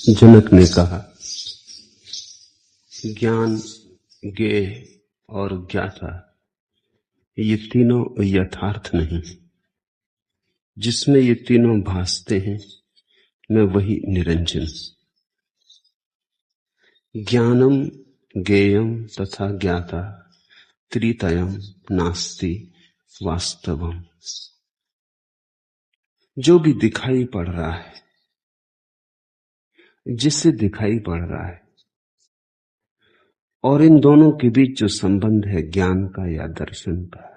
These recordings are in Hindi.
जनक ने कहा, ज्ञान, ज्ञेय और ज्ञाता ये तीनों यथार्थ नहीं। जिसमें ये तीनों भासते हैं मैं वही निरंजन। ज्ञानम ज्ञेयम तथा ज्ञाता त्रितयम नास्ति वास्तवम। जो भी दिखाई पड़ रहा है, जिससे दिखाई पड़ रहा है, और इन दोनों के बीच जो संबंध है ज्ञान का या दर्शन का।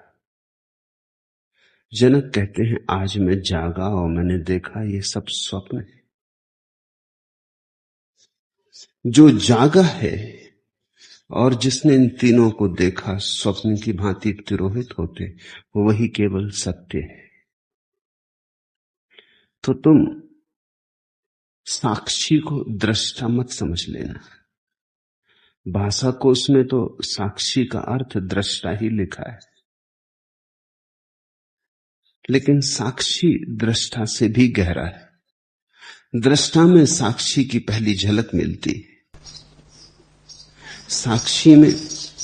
जनक कहते हैं, आज मैं जागा और मैंने देखा ये सब स्वप्न है। जो जागा है और जिसने इन तीनों को देखा स्वप्न की भांति तिरोहित होते, वही केवल सत्य है। तो तुम साक्षी को दृष्टा मत समझ लेना। भाषा कोश में तो साक्षी का अर्थ दृष्टा ही लिखा है, लेकिन साक्षी दृष्टा से भी गहरा है। दृष्टा में साक्षी की पहली झलक मिलती है, साक्षी में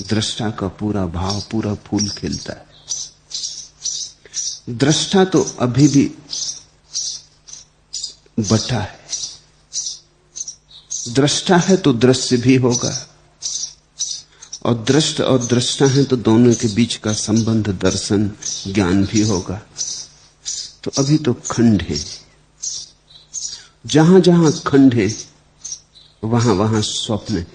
दृष्टा का पूरा भाव, पूरा फूल खिलता है। दृष्टा तो अभी भी बटा है। दृष्टा है तो दृश्य भी होगा, और दृष्ट और दृष्टा है तो दोनों के बीच का संबंध दर्शन ज्ञान भी होगा। तो अभी तो खंड है। जहां जहां खंड है वहां वहां स्वप्न है,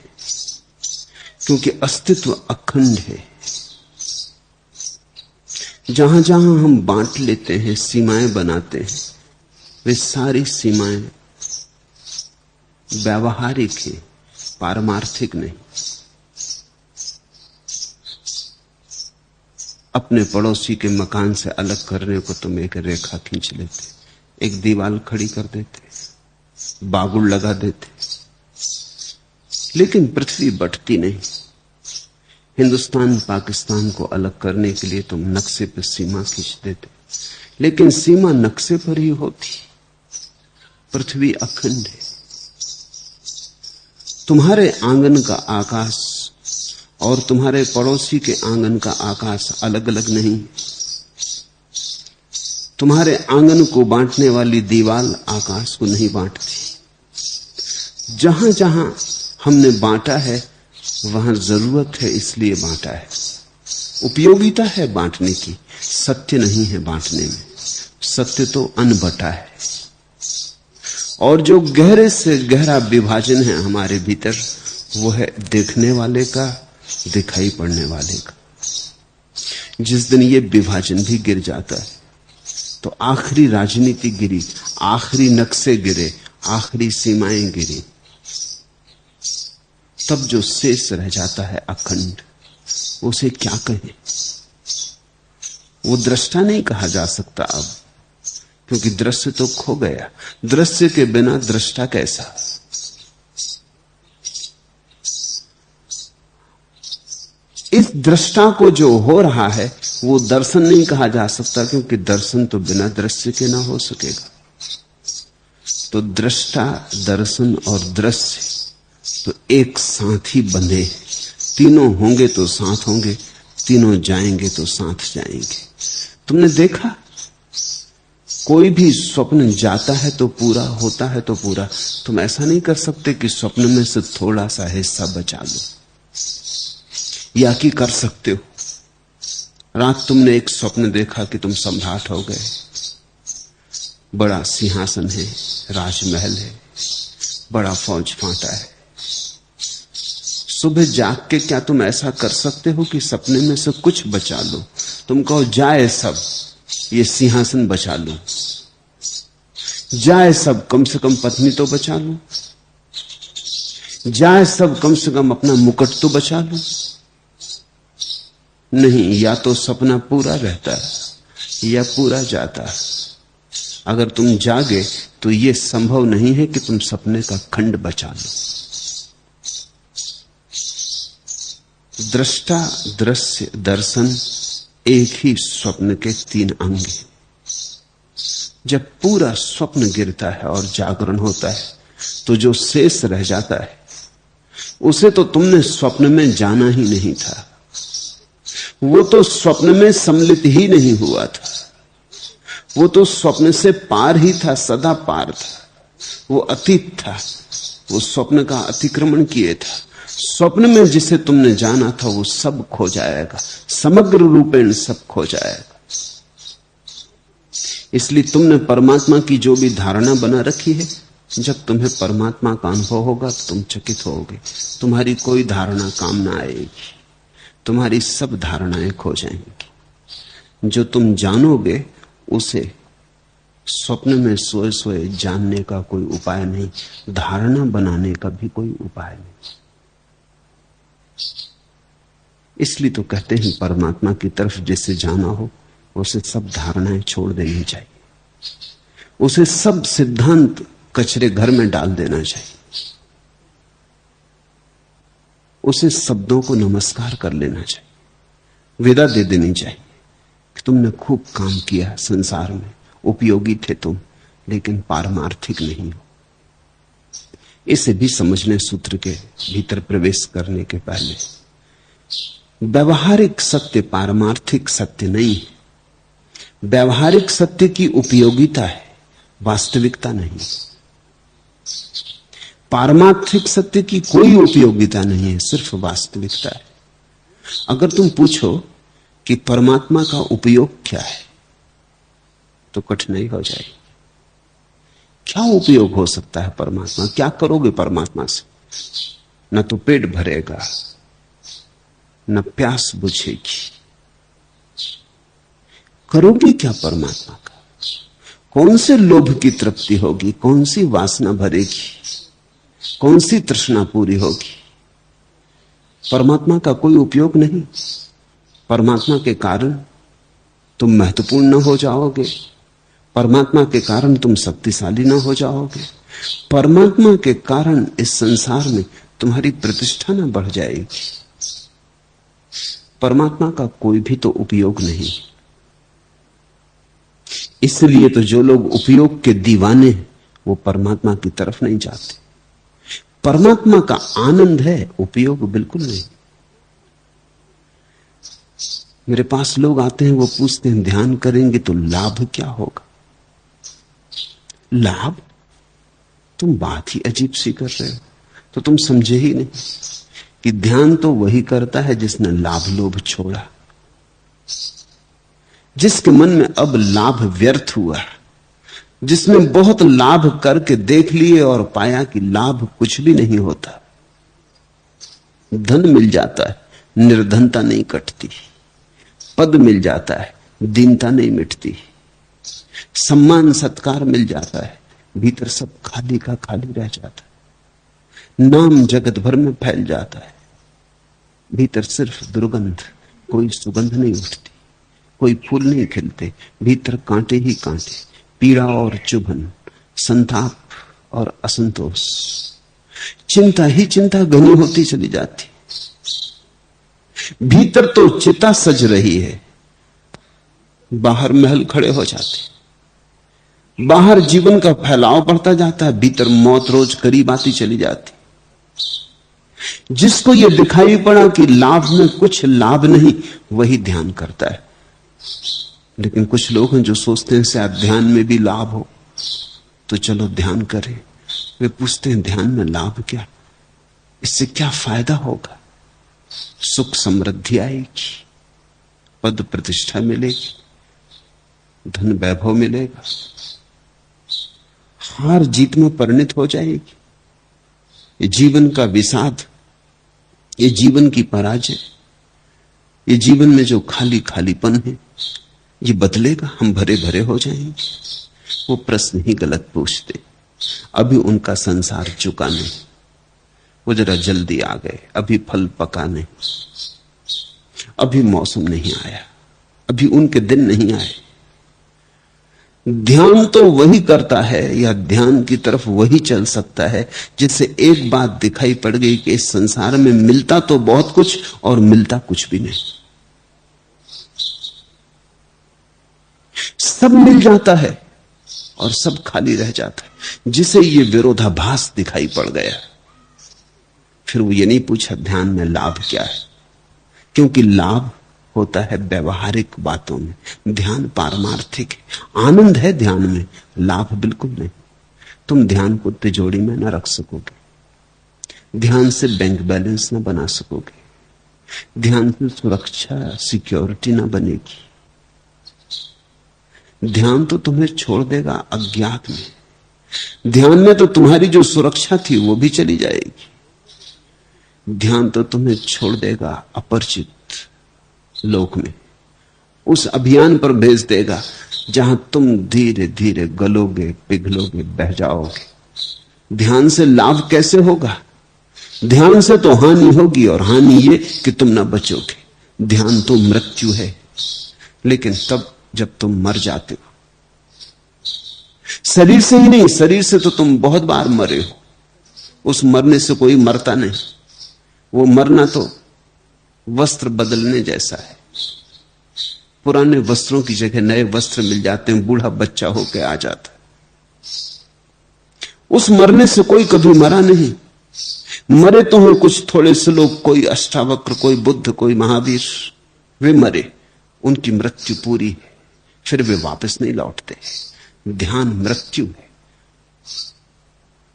क्योंकि अस्तित्व अखंड है। जहां जहां हम बांट लेते हैं, सीमाएं बनाते हैं, वे सारी सीमाएं व्यावहारिक है, पारमार्थिक नहीं। अपने पड़ोसी के मकान से अलग करने को तुम एक रेखा खींच लेते, एक दीवार खड़ी कर देते, बागुड़ लगा देते, लेकिन पृथ्वी बटती नहीं। हिंदुस्तान पाकिस्तान को अलग करने के लिए तुम नक्शे पर सीमा खींच देते, लेकिन सीमा नक्शे पर ही होती। पृथ्वी अखंड है। तुम्हारे आंगन का आकाश और तुम्हारे पड़ोसी के आंगन का आकाश अलग अलग नहीं। तुम्हारे आंगन को बांटने वाली दीवार आकाश को नहीं बांटती। जहां जहां हमने बांटा है वहां जरूरत है, इसलिए बांटा है। उपयोगिता है बांटने की, सत्य नहीं है बांटने में। सत्य तो अनबटा है। और जो गहरे से गहरा विभाजन है हमारे भीतर, वो है देखने वाले का, दिखाई पड़ने वाले का। जिस दिन ये विभाजन भी गिर जाता है तो आखिरी राजनीति गिरी, आखिरी नक्शे गिरे, आखिरी सीमाएं गिरी। तब जो शेष रह जाता है अखंड, उसे क्या कहें? वो दृष्टा नहीं कहा जा सकता अब, क्योंकि दृश्य तो खो गया। दृश्य के बिना दृष्टा कैसा? इस दृष्टा को जो हो रहा है वो दर्शन नहीं कहा जा सकता, क्योंकि दर्शन तो बिना दृश्य के ना हो सकेगा। तो दृष्टा, दर्शन और दृश्य तो एक साथ ही बंधे। तीनों होंगे तो साथ होंगे, तीनों जाएंगे तो साथ जाएंगे। तुमने देखा, कोई भी स्वप्न जाता है तो पूरा, होता है तो पूरा। तुम ऐसा नहीं कर सकते कि स्वप्न में से थोड़ा सा हिस्सा बचा लो, या कि कर सकते हो। रात तुमने एक स्वप्न देखा कि तुम सम्राट हो गए, बड़ा सिंहासन है, राजमहल है, बड़ा फौज फांटा है। सुबह जाग के क्या तुम ऐसा कर सकते हो कि सपने में से कुछ बचा लो? तुम कहो जाए सब, ये सिंहासन बचा लो, जाए सब, कम से कम पत्नी तो बचा लो, जाए सब, कम से कम अपना मुकुट तो बचा लो। नहीं, या तो सपना पूरा रहता है या पूरा जाता है। अगर तुम जागे तो यह संभव नहीं है कि तुम सपने का खंड बचा लो। दृष्टा, दृश्य, दर्शन एक ही स्वप्न के तीन अंग हैं। जब पूरा स्वप्न गिरता है और जागरण होता है तो जो शेष रह जाता है उसे तो तुमने स्वप्न में जाना ही नहीं था, वो तो स्वप्न में सम्मिलित ही नहीं हुआ था, वो तो स्वप्न से पार ही था, सदा पार था, वो अतीत था, वो स्वप्न का अतिक्रमण किए था। स्वप्न में जिसे तुमने जाना था वो सब खो जाएगा, समग्र रूपेण सब खो जाएगा। इसलिए तुमने परमात्मा की जो भी धारणा बना रखी है, जब तुम्हें परमात्मा का अनुभव होगा तो तुम चकित होगे, तुम्हारी कोई धारणा काम ना आएगी, तुम्हारी सब धारणाएं खो जाएंगी। जो तुम जानोगे उसे स्वप्न में सोए सोए जानने का कोई उपाय नहीं, धारणा बनाने का भी कोई उपाय नहीं। इसलिए तो कहते हैं परमात्मा की तरफ जिसे जाना हो उसे सब धारणाएं छोड़ देनी चाहिए, उसे सब सिद्धांत कचरे घर में डाल देना चाहिए, उसे शब्दों को नमस्कार कर लेना चाहिए, विदा दे देनी चाहिए कि तुमने खूब काम किया संसार में, उपयोगी थे तुम, लेकिन पारमार्थिक नहीं हो। इसे भी समझने सूत्र के भीतर प्रवेश करने के पहले, व्यवहारिक सत्य पारमार्थिक सत्य नहीं है। व्यवहारिक सत्य की उपयोगिता है, वास्तविकता नहीं। पारमार्थिक सत्य की कोई उपयोगिता नहीं है, सिर्फ वास्तविकता है। अगर तुम पूछो कि परमात्मा का उपयोग क्या है तो कठिनाई हो जाएगी। क्या उपयोग हो सकता है परमात्मा? क्या करोगे परमात्मा से? न तो पेट भरेगा, न प्यास बुझेगी। करोगे क्या परमात्मा का? कौन से लोभ की तृप्ति होगी? कौन सी वासना भरेगी? कौन सी तृष्णा पूरी होगी? परमात्मा का कोई उपयोग नहीं। परमात्मा के कारण तुम महत्वपूर्ण न हो जाओगे, परमात्मा के कारण तुम शक्तिशाली न हो जाओगे, परमात्मा के कारण इस संसार में तुम्हारी प्रतिष्ठा न बढ़ जाएगी। परमात्मा का कोई भी तो उपयोग नहीं। इसलिए तो जो लोग उपयोग के दीवाने हैं वो परमात्मा की तरफ नहीं जाते। परमात्मा का आनंद है, उपयोग बिल्कुल नहीं। मेरे पास लोग आते हैं, वो पूछते हैं ध्यान करेंगे तो लाभ क्या होगा? लाभ? तुम बात ही अजीब सी कर रहे हो। तो तुम समझे ही नहीं कि ध्यान तो वही करता है जिसने लाभ लोभ छोड़ा, जिसके मन में अब लाभ व्यर्थ हुआ, जिसने बहुत लाभ करके देख लिए और पाया कि लाभ कुछ भी नहीं होता। धन मिल जाता है, निर्धनता नहीं कटती। पद मिल जाता है, दीनता नहीं मिटती। सम्मान सत्कार मिल जाता है, भीतर सब खाली का खाली रह जाता है। नाम जगत भर में फैल जाता है, भीतर सिर्फ दुर्गंध, कोई सुगंध नहीं उठती, कोई फूल नहीं खिलते, भीतर कांटे ही कांटे, पीड़ा और चुभन, संताप और असंतोष, चिंता ही चिंता घनी होती चली जाती। भीतर तो चिता सज रही है, बाहर महल खड़े हो जाते। बाहर जीवन का फैलाव बढ़ता जाता है, भीतर मौत रोज करीब आती चली जाती। जिसको यह दिखाई पड़ा कि लाभ में कुछ लाभ नहीं, वही ध्यान करता है। लेकिन कुछ लोग हैं जो सोचते हैं शायद ध्यान में भी लाभ हो, तो चलो ध्यान करें। वे पूछते हैं ध्यान में लाभ क्या, इससे क्या फायदा होगा? सुख समृद्धि आएगी, पद प्रतिष्ठा मिलेगी, धन वैभव मिलेगा, हार जीत में परिणित हो जाएगी। ये जीवन का विषाद, ये जीवन की पराजय, ये जीवन में जो खाली खालीपन है, ये बदलेगा, हम भरे भरे हो जाएंगे। वो प्रश्न ही गलत पूछते। अभी उनका संसार चुका नहीं, वो जरा जल्दी आ गए, अभी फल पका नहीं, अभी मौसम नहीं आया, अभी उनके दिन नहीं आए। ध्यान तो वही करता है या ध्यान की तरफ वही चल सकता है जिससे एक बात दिखाई पड़ गई कि इस संसार में मिलता तो बहुत कुछ और मिलता कुछ भी नहीं। सब मिल जाता है, और सब खाली रह जाता है। जिसे ये विरोधाभास दिखाई पड़ गया, फिर वो ये नहीं पूछा ध्यान में लाभ क्या है, क्योंकि लाभ होता है व्यवहारिक बातों में, ध्यान पारमार्थिक है। आनंद है ध्यान में, लाभ बिल्कुल नहीं। तुम ध्यान को तिजोरी में न रख सकोगे, ध्यान से बैंक बैलेंस न बना सकोगे, ध्यान से सुरक्षा सिक्योरिटी न बनेगी। ध्यान तो तुम्हें छोड़ देगा अज्ञात में, ध्यान में तो तुम्हारी जो सुरक्षा थी वो भी चली जाएगी। ध्यान तो तुम्हें छोड़ देगा अपरिचित लोक में, उस अभियान पर भेज देगा जहां तुम धीरे धीरे गलोगे, पिघलोगे, बह जाओगे। ध्यान से लाभ कैसे होगा? ध्यान से तो हानि होगी, और हानि ये कि तुम ना बचोगे। ध्यान तो मृत्यु है, लेकिन तब जब तुम मर जाते हो। शरीर से ही नहीं, शरीर से तो तुम बहुत बार मरे हो, उस मरने से कोई मरता नहीं। वो मरना तो वस्त्र बदलने जैसा है, पुराने वस्त्रों की जगह नए वस्त्र मिल जाते हैं, बूढ़ा बच्चा होकर आ जाता है। उस मरने से कोई कभी मरा नहीं। मरे तो हैं कुछ थोड़े से लोग, कोई अष्टावक्र, कोई बुद्ध, कोई महावीर, वे मरे, उनकी मृत्यु पूरी है, फिर वे वापस नहीं लौटते। ध्यान मृत्यु है।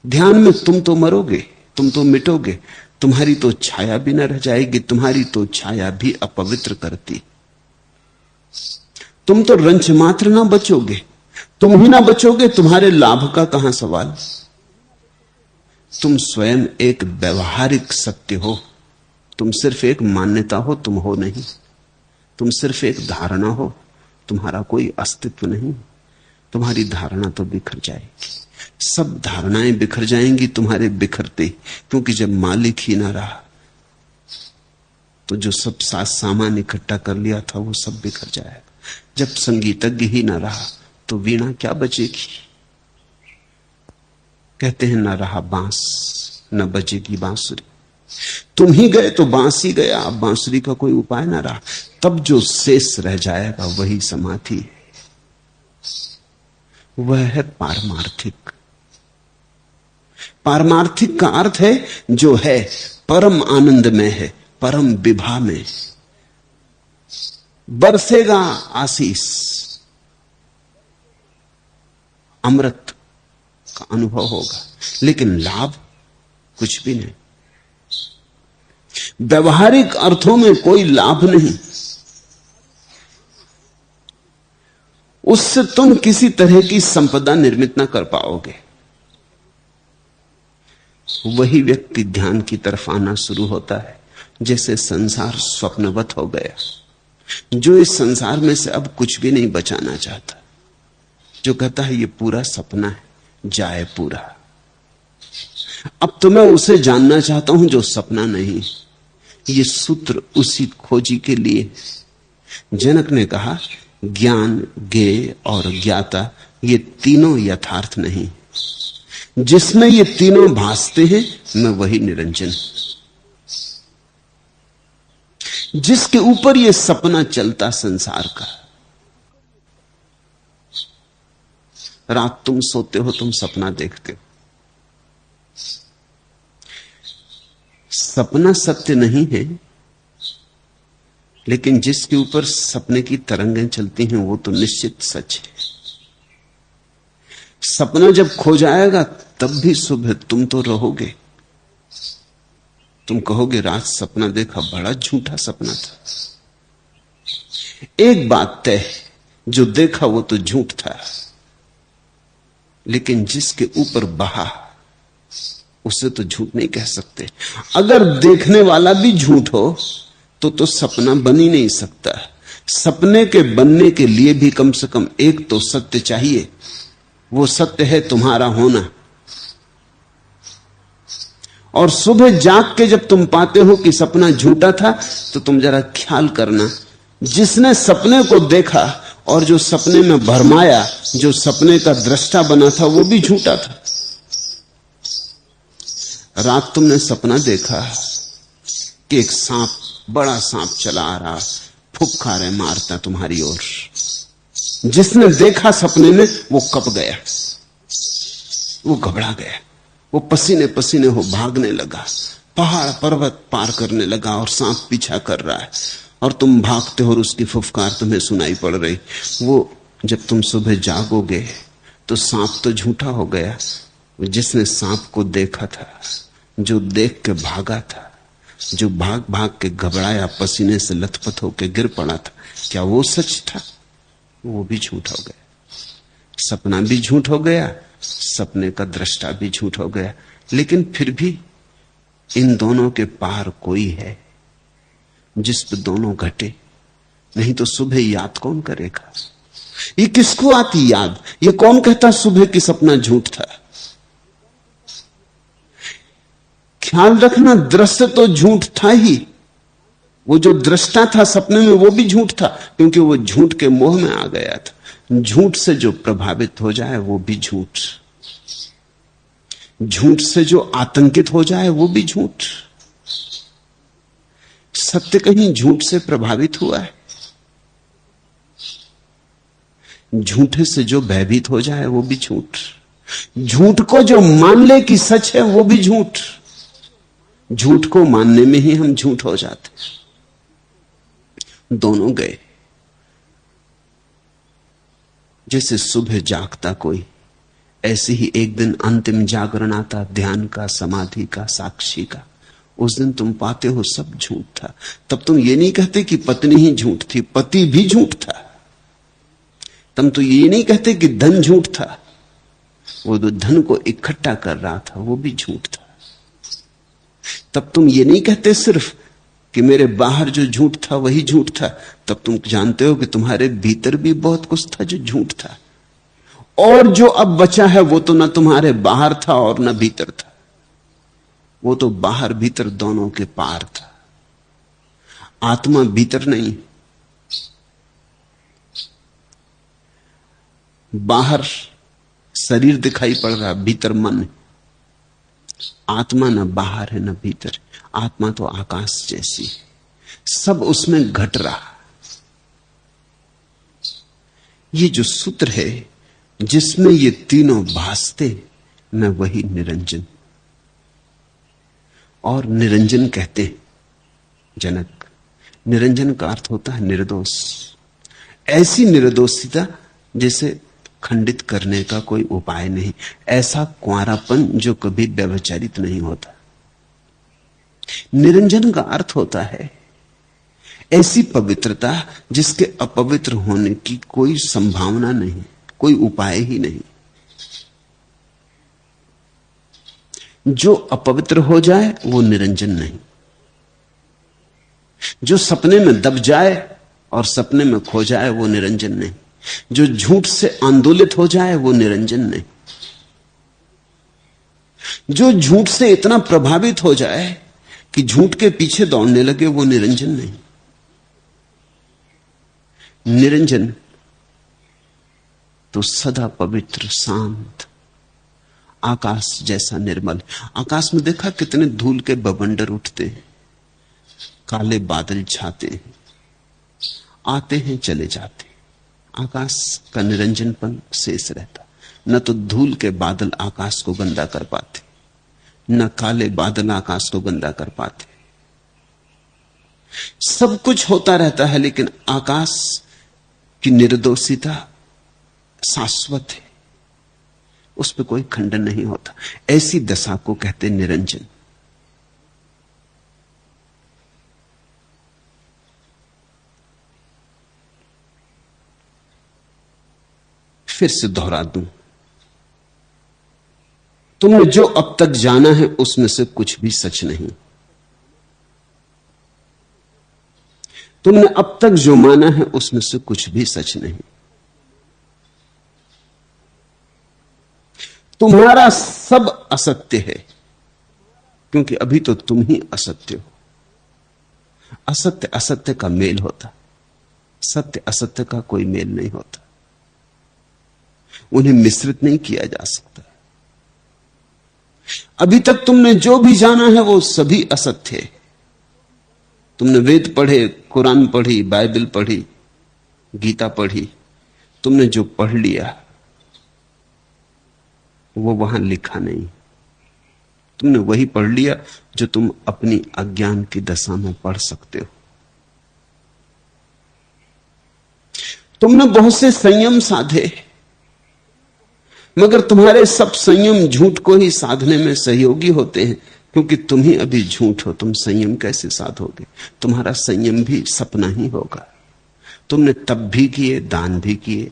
ध्यान में तुम तो मरोगे, तुम तो मिटोगे, तुम्हारी तो छाया भी न रह जाएगी। तुम्हारी तो छाया भी अपवित्र करती। तुम तो रंच मात्र ना बचोगे। तुम ही ना बचोगे, तुम्हारे लाभ का कहां सवाल। तुम स्वयं एक व्यवहारिक सत्य हो, तुम सिर्फ एक मान्यता हो, तुम हो नहीं। तुम सिर्फ एक धारणा हो, तुम्हारा कोई अस्तित्व नहीं। तुम्हारी धारणा तो बिखर जाएगी, सब धारणाएं बिखर जाएंगी तुम्हारे बिखरते, क्योंकि जब मालिक ही ना रहा तो जो सब सामान इकट्ठा कर लिया था वो सब बिखर जाएगा। जब संगीतज्ञ ही ना रहा तो वीणा क्या बचेगी। कहते हैं ना रहा बांस न बजेगी बांसुरी। तुम ही गए तो बांस ही गया, अब बांसुरी का कोई उपाय ना रहा। तब जो शेष रह जाएगा वही समाधि है, वह है पारमार्थिक। पारमार्थिक का अर्थ है जो है परम आनंद में है, परम विभा में। बरसेगा आशीष, अमृत का अनुभव होगा, लेकिन लाभ कुछ भी नहीं। व्यवहारिक अर्थों में कोई लाभ नहीं। उससे तुम किसी तरह की संपदा निर्मित ना कर पाओगे। वही व्यक्ति ध्यान की तरफ आना शुरू होता है जैसे संसार स्वप्नवत हो गया, जो इस संसार में से अब कुछ भी नहीं बचाना चाहता, जो कहता है ये पूरा सपना है, जाए पूरा। अब तो मैं उसे जानना चाहता हूं जो सपना नहीं। ये सूत्र उसी खोजी के लिए। जनक ने कहा ज्ञान, ज्ञेय और ज्ञाता ये तीनों यथार्थ नहीं। जिसमें ये तीनों भासते हैं मैं वही निरंजन। जिसके ऊपर ये सपना चलता संसार का। रात तुम सोते हो, तुम सपना देखते हो। सपना सत्य नहीं है, लेकिन जिसके ऊपर सपने की तरंगें चलती हैं वो तो निश्चित सच है। सपना जब खो जाएगा तब भी सुबह तुम तो रहोगे। तुम कहोगे रात सपना देखा, बड़ा झूठा सपना था। एक बात तय, जो देखा वो तो झूठ था, लेकिन जिसके ऊपर बहा उसे तो झूठ नहीं कह सकते। अगर देखने वाला भी झूठ हो तो सपना बन ही नहीं सकता। सपने के बनने के लिए भी कम से कम एक तो सत्य चाहिए। वो सत्य है तुम्हारा होना। और सुबह जाग के जब तुम पाते हो कि सपना झूठा था, तो तुम जरा ख्याल करना, जिसने सपने को देखा और जो सपने में भरमाया, जो सपने का दृष्टा बना था, वो भी झूठा था। रात तुमने सपना देखा कि एक सांप, बड़ा सांप चला आ रहा, फुफकारे मारता तुम्हारी ओर। जिसने देखा सपने में वो कप गया, वो घबरा गया, वो पसीने पसीने हो भागने लगा, पहाड़ पर्वत पार करने लगा और सांप पीछा कर रहा है और तुम भागते हो और उसकी फुफकार तुम्हें सुनाई पड़ रही। वो जब तुम सुबह जागोगे तो सांप तो झूठा हो गया, जिसने सांप को देखा था, जो देख के भागा था, जो भाग भाग के घबराया, पसीने से लथपथ होके गिर पड़ा था, क्या वो सच था? वो भी झूठ हो गया। सपना भी झूठ हो गया, सपने का दृष्टा भी झूठ हो गया। लेकिन फिर भी इन दोनों के पार कोई है जिस पे दोनों घटे, नहीं तो सुबह याद कौन करेगा? ये किसको आती याद? ये कौन कहता सुबह कि सपना झूठ था? ख्याल रखना, दृश्य तो झूठ था ही, वो जो दृष्टा था सपने में वो भी झूठ था, क्योंकि वो झूठ के मोह में आ गया था। झूठ से जो प्रभावित हो जाए वो भी झूठ, झूठ से जो आतंकित हो जाए वो भी झूठ। सत्य कहीं झूठ से प्रभावित हुआ है? झूठे से जो भयभीत हो जाए वो भी झूठ। झूठ को जो मान ले कि सच है वो भी झूठ। झूठ को मानने में ही हम झूठ हो जाते। दोनों गए। जैसे सुबह जागता कोई, ऐसे ही एक दिन अंतिम जागरण आता, ध्यान का, समाधि का, साक्षी का। उस दिन तुम पाते हो सब झूठ था। तब तुम ये नहीं कहते कि पत्नी ही झूठ थी, पति भी झूठ था। तुम तो ये नहीं कहते कि धन झूठ था, वो जो धन को इकट्ठा कर रहा था वो भी झूठ था। तब तुम ये नहीं कहते सिर्फ कि मेरे बाहर जो झूठ था वही झूठ था, तब तुम जानते हो कि तुम्हारे भीतर भी बहुत कुछ था जो झूठ था। और जो अब बचा है वो तो ना तुम्हारे बाहर था और ना भीतर था, वो तो बाहर भीतर दोनों के पार था। आत्मा भीतर नहीं, बाहर शरीर दिखाई पड़ रहा, भीतर मन है। आत्मा न बाहर है न भीतर। आत्मा तो आकाश जैसी है, सब उसमें घट रहा। ये जो सूत्र है जिसमें ये तीनों भासते, मैं वही निरंजन। और निरंजन कहते हैं जनक। निरंजन का अर्थ होता है निर्दोष। ऐसी निर्दोषिता जिसे खंडित करने का कोई उपाय नहीं, ऐसा कुंवारापन जो कभी व्यभिचारित नहीं होता। निरंजन का अर्थ होता है ऐसी पवित्रता जिसके अपवित्र होने की कोई संभावना नहीं, कोई उपाय ही नहीं। जो अपवित्र हो जाए वो निरंजन नहीं। जो सपने में दब जाए और सपने में खो जाए वो निरंजन नहीं। जो झूठ से आंदोलित हो जाए वो निरंजन नहीं। जो झूठ से इतना प्रभावित हो जाए कि झूठ के पीछे दौड़ने लगे वो निरंजन नहीं। निरंजन तो सदा पवित्र, शांत, आकाश जैसा निर्मल। आकाश में देखा कितने धूल के बवंडर उठते हैं, काले बादल छाते हैं, आते हैं चले जाते हैं। आकाश का निरंजनपन शेष रहता। न तो धूल के बादल आकाश को गंदा कर पाते, न काले बादल आकाश को गंदा कर पाते। सब कुछ होता रहता है लेकिन आकाश की निर्दोषिता शाश्वत है, उस पर कोई खंडन नहीं होता। ऐसी दशा को कहते निरंजन। फिर से दोहरा दूं, तुमने जो अब तक जाना है उसमें से कुछ भी सच नहीं। तुमने अब तक जो माना है उसमें से कुछ भी सच नहीं। तुम्हारा सब असत्य है, क्योंकि अभी तो तुम ही असत्य हो। असत्य असत्य का मेल होता, सत्य असत्य का कोई मेल नहीं होता। उन्हें मिश्रित नहीं किया जा सकता। अभी तक तुमने जो भी जाना है वो सभी असत्य है। तुमने वेद पढ़े, कुरान पढ़ी, बाइबल पढ़ी, गीता पढ़ी, तुमने जो पढ़ लिया वो वहां लिखा नहीं। तुमने वही पढ़ लिया जो तुम अपनी अज्ञान की दशा में पढ़ सकते हो। तुमने बहुत से संयम साधे, मगर तुम्हारे सब संयम झूठ को ही साधने में सहयोगी होते हैं, क्योंकि तुम ही अभी झूठ हो। तुम संयम कैसे साधोगे? तुम्हारा संयम भी सपना ही होगा। तुमने तप भी किए, दान भी किए,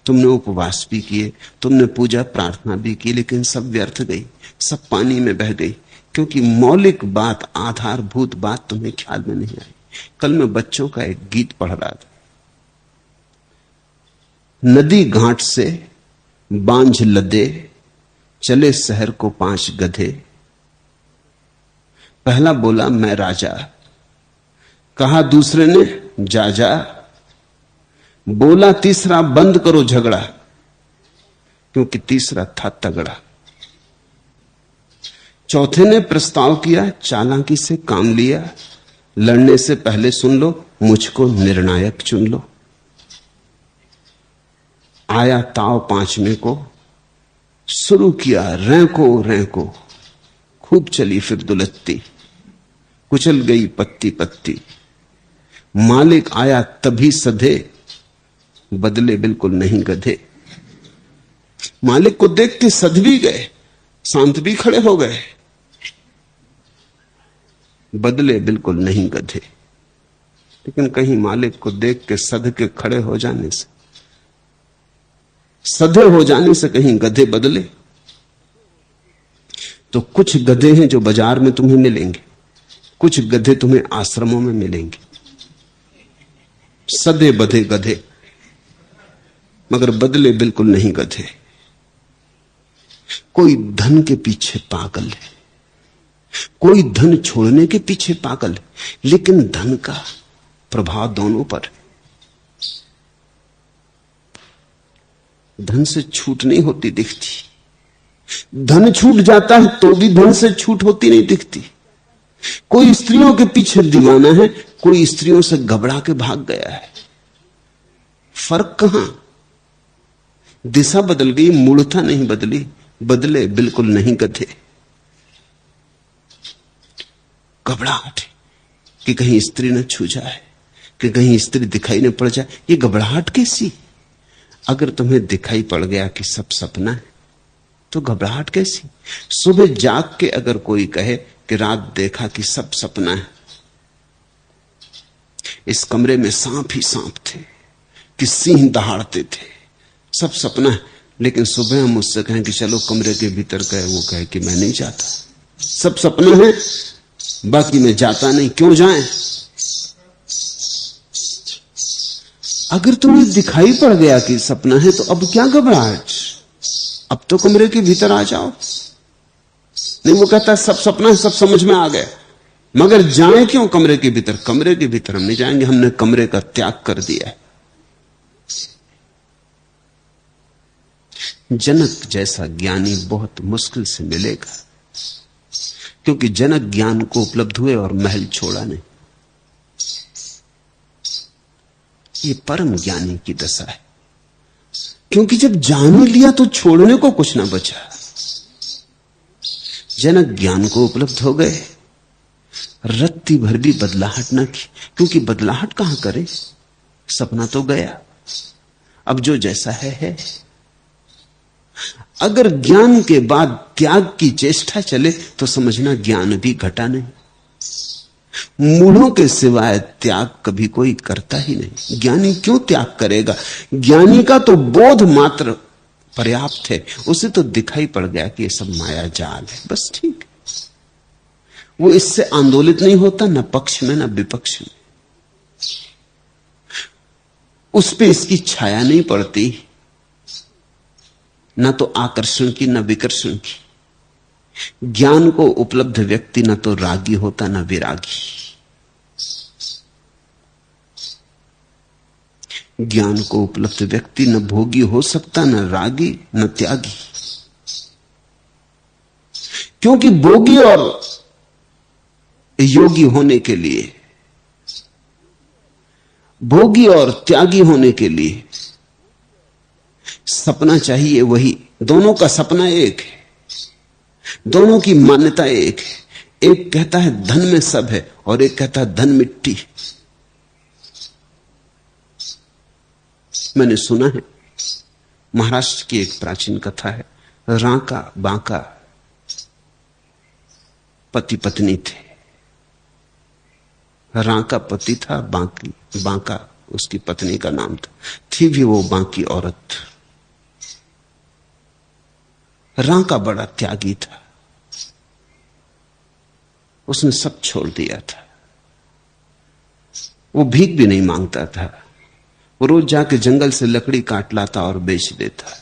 तुमने उपवास भी किए, तुमने पूजा प्रार्थना भी की, लेकिन सब व्यर्थ गई, सब पानी में बह गई, क्योंकि मौलिक बात, आधारभूत बात तुम्हें ख्याल में नहीं आई। कल मैं बच्चों का एक गीत पढ़ रहा था। नदी घाट से बांझ लदे, चले शहर को 5 गधे। पहला बोला मैं राजा, कहा दूसरे ने जा जा। बोला तीसरा बंद करो झगड़ा, क्योंकि तीसरा था तगड़ा। चौथे ने प्रस्ताव किया, चालाकी से काम लिया। लड़ने से पहले सुन लो, मुझको निर्णायक चुन लो। आया ताव 5वें को, शुरू किया रैंको रैंको। खूब चली फिर दुलत्ती, कुचल गई पत्ती पत्ती। मालिक आया तभी सधे, बदले बिल्कुल नहीं गधे। मालिक को देख के सध भी गए, शांत भी खड़े हो गए, बदले बिल्कुल नहीं गधे। लेकिन कहीं मालिक को देख के सध के खड़े हो जाने से, सधे हो जाने से कहीं गधे बदले। तो कुछ गधे हैं जो बाजार में तुम्हें मिलेंगे, कुछ गधे तुम्हें आश्रमों में मिलेंगे। सधे बधे गधे, मगर बदले बिल्कुल नहीं गधे। कोई धन के पीछे पागल है, कोई धन छोड़ने के पीछे पागल है, लेकिन धन का प्रभाव दोनों पर है। धन से छूट नहीं होती दिखती, धन छूट जाता है तो भी धन से छूट होती नहीं दिखती। कोई स्त्रियों के पीछे दीवाना है, कोई स्त्रियों से घबरा के भाग गया है। फर्क कहां? दिशा बदल गई, मूर्ता नहीं बदली, बदले बिल्कुल नहीं गधे। घबराहट कि कहीं स्त्री न छू जाए, कि कहीं स्त्री दिखाई न पड़ जाए। ये घबराहट कैसी? अगर तुम्हें दिखाई पड़ गया कि सब सपना है तो घबराहट कैसी? सुबह जाग के अगर कोई कहे कि रात देखा कि सब सपना है, इस कमरे में सांप ही सांप थे, कि सिंह दहाड़ते थे, सब सपना है, लेकिन सुबह हम मुझसे कहें कि चलो कमरे के भीतर गए, वो कहे कि मैं नहीं जाता, सब सपना है, बाकी मैं जाता नहीं, क्यों जाएं? अगर तुम्हें दिखाई पड़ गया कि सपना है तो अब क्या घबराहट? अब तो कमरे के भीतर आ जाओ। नहीं, वो कहता है सब सपना है, सब समझ में आ गया, मगर जाएं क्यों कमरे के भीतर? कमरे के भीतर हम नहीं जाएंगे, हमने कमरे का त्याग कर दिया है। जनक जैसा ज्ञानी बहुत मुश्किल से मिलेगा, क्योंकि जनक ज्ञान को उपलब्ध हुए और महल छोड़ा नहीं। ये परम ज्ञानी की दशा है, क्योंकि जब जान लिया तो छोड़ने को कुछ ना बचा। जनक ज्ञान को उपलब्ध हो गए, रत्ती भर भी बदलाहट ना की, क्योंकि बदलाहट कहां करे? सपना तो गया, अब जो जैसा है। अगर ज्ञान के बाद त्याग की चेष्टा चले तो समझना ज्ञान भी घटा नहीं। मूढ़ों के सिवाय त्याग कभी कोई करता ही नहीं। ज्ञानी क्यों त्याग करेगा? ज्ञानी का तो बोध मात्र पर्याप्त है, उसे तो दिखाई पड़ गया कि ये सब माया जाल है, बस ठीक है। वो इससे आंदोलित नहीं होता, न पक्ष में न विपक्ष में, उस पे इसकी छाया नहीं पड़ती, न तो आकर्षण की न विकर्षण की। ज्ञान को उपलब्ध व्यक्ति न तो रागी होता न विरागी। ज्ञान को उपलब्ध व्यक्ति न भोगी हो सकता, न रागी न त्यागी, क्योंकि भोगी और योगी होने के लिए, भोगी और त्यागी होने के लिए सपना चाहिए वही। दोनों का सपना एक है, दोनों की मान्यता एक है। एक कहता है धन में सब है और एक कहता है धन मिट्टी। मैंने सुना है, महाराष्ट्र की एक प्राचीन कथा है। रांका बांका पति पत्नी थे। रांका पति था, बांका उसकी पत्नी का नाम था। थी भी वो बांकी औरत। रांका बड़ा त्यागी था, उसने सब छोड़ दिया था। वो भीख भी नहीं मांगता था, वो रोज जाके जंगल से लकड़ी काट लाता और बेच देता।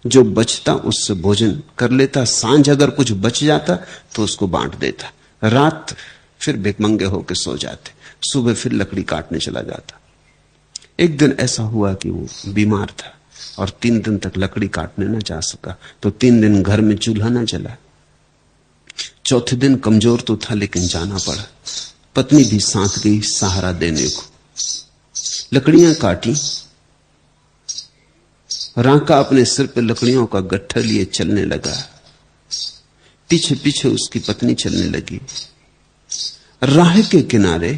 जो बचता उससे भोजन कर लेता। सांझ अगर कुछ बच जाता तो उसको बांट देता। रात फिर भिखमंगे होकर सो जाते, सुबह फिर लकड़ी काटने चला जाता। एक दिन ऐसा हुआ कि वो बीमार था और 3 दिन तक लकड़ी काटने न जा सका, तो 3 दिन घर में चूल्हा न जला। चौथे दिन कमजोर तो था लेकिन जाना पड़ा। पत्नी भी साथ गई सहारा देने को। लकड़ियां काटी। रांका अपने सिर पे लकड़ियों का गट्ठर लिए चलने लगा। पीछे पीछे उसकी पत्नी चलने लगी। राह के किनारे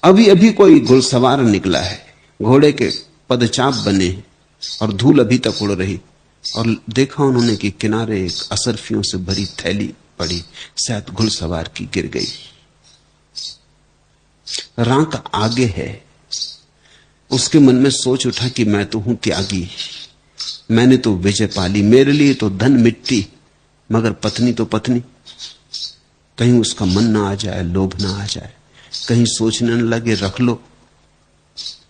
अभी अभी कोई घुड़सवार निकला है, घोड़े के पदचाप बने और धूल अभी तक उड़ रही। और देखा उन्होंने कि किनारे एक असरफियों से भरी थैली पड़ी, शायद घुड़सवार की गिर गई। रांका आगे है। उसके मन में सोच उठा कि मैं तो हूं त्यागी, मैंने तो विजय पाली, मेरे लिए तो धन मिट्टी, मगर पत्नी तो पत्नी। कहीं उसका मन ना आ जाए, लोभ ना आ जाए, कहीं सोचने न लगे रख लो,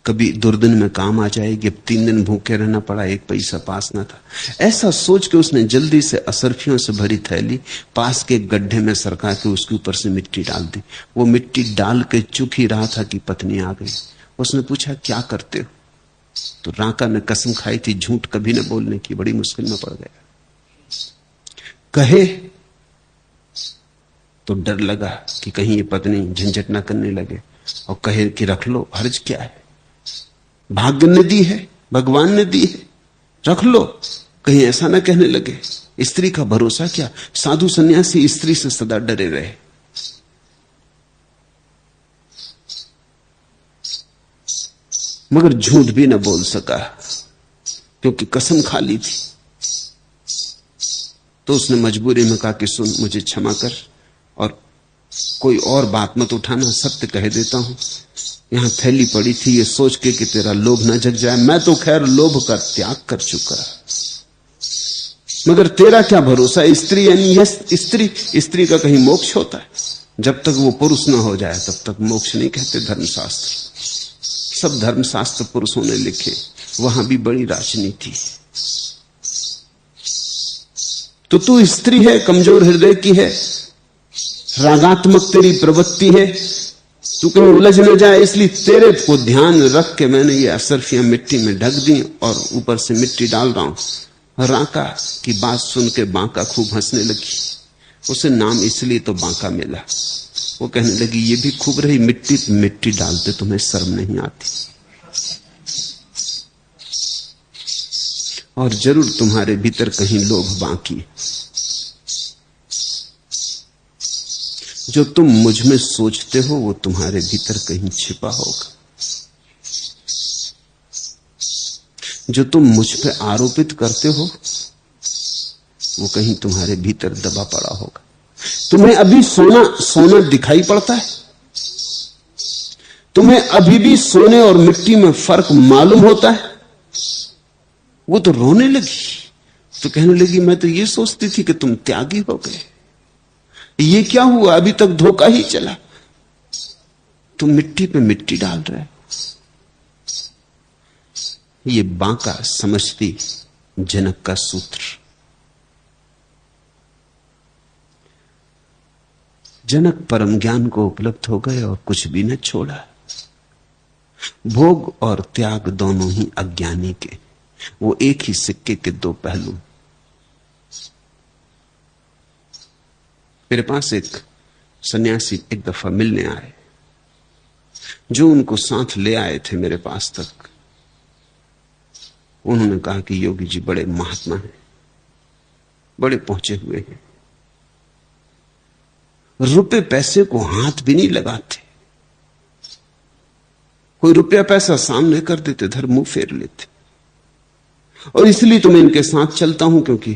कभी दुर्दिन में काम आ जाएगी। अब 3 दिन भूखे रहना पड़ा, 1 पैसा पास ना था। ऐसा सोच के उसने जल्दी से असरफियों से भरी थैली पास के गड्ढे में सरका के उसके ऊपर से मिट्टी डाल दी। वो मिट्टी डाल के चुक ही रहा था कि पत्नी आ गई। उसने पूछा क्या करते हो? तो रांका ने कसम खाई थी झूठ कभी न बोलने की, बड़ी मुश्किल में पड़ गया। कहे तो डर लगा कि कहीं ये पत्नी झंझट ना करने लगे, और कहे कि रख लो, हर्ज क्या है, भाग्य ने दी है, भगवान ने दी है, रख लो, कहीं ऐसा ना कहने लगे। स्त्री का भरोसा क्या? साधु सन्यासी स्त्री से सदा डरे रहे। मगर झूठ भी न बोल सका क्योंकि कसम खा ली थी। तो उसने मजबूरी में कहा कि सुन, मुझे क्षमा कर और कोई और बात मत उठाना, सत्य कह देता हूं। यहां थैली पड़ी थी ये सोच के कि तेरा लोभ न जग जाए। मैं तो खैर लोभ का त्याग कर चुका, मगर तेरा क्या भरोसा? स्त्री यानी यह स्त्री का कहीं मोक्ष होता है? जब तक वो पुरुष ना हो जाए तब तक मोक्ष नहीं कहते धर्मशास्त्र। सब धर्मशास्त्र पुरुषों ने लिखे, वहां भी बड़ी राजनीति। तो तू स्त्री है, कमजोर हृदय की है, रागात्मक तेरी प्रवृत्ति है, तू कहीं उलझ न जाए, इसलिए तेरे को ध्यान रख के मैंने ये असरफियां मिट्टी में ढक दी और ऊपर से मिट्टी डाल रहा हूं। रांका की बात सुन के बांका खूब हंसने लगी। उसे नाम इसलिए तो बांका मिला। वो कहने लगी ये भी खूब रही, मिट्टी मिट्टी डालते तुम्हें शर्म नहीं आती? और जरूर तुम्हारे भीतर कहीं लोभ बाकी। जो तुम मुझ में सोचते हो वो तुम्हारे भीतर कहीं छिपा होगा। जो तुम मुझ पे आरोपित करते हो वो कहीं तुम्हारे भीतर दबा पड़ा होगा। तुम्हें अभी सोना सोना दिखाई पड़ता है? तुम्हें अभी भी सोने और मिट्टी में फर्क मालूम होता है? वो तो रोने लगी, तो कहने लगी मैं तो ये सोचती थी कि तुम त्यागी हो गए, ये क्या हुआ? अभी तक धोखा ही चला, तुम मिट्टी पे मिट्टी डाल रहे हो। ये बांका समझती जनक का सूत्र। जनक परम ज्ञान को उपलब्ध हो गए और कुछ भी न छोड़ा। भोग और त्याग दोनों ही अज्ञानी के, वो एक ही सिक्के के 2 पहलू। मेरे पास एक सन्यासी एक दफा मिलने आए, जो उनको साथ ले आए थे मेरे पास तक। उन्होंने कहा कि योगी जी बड़े महात्मा हैं, बड़े पहुंचे हुए हैं, रुपए पैसे को हाथ भी नहीं लगाते, कोई रुपया पैसा सामने कर देते धर मुंह फेर लेते। और इसलिए तो मैं इनके साथ चलता हूं, क्योंकि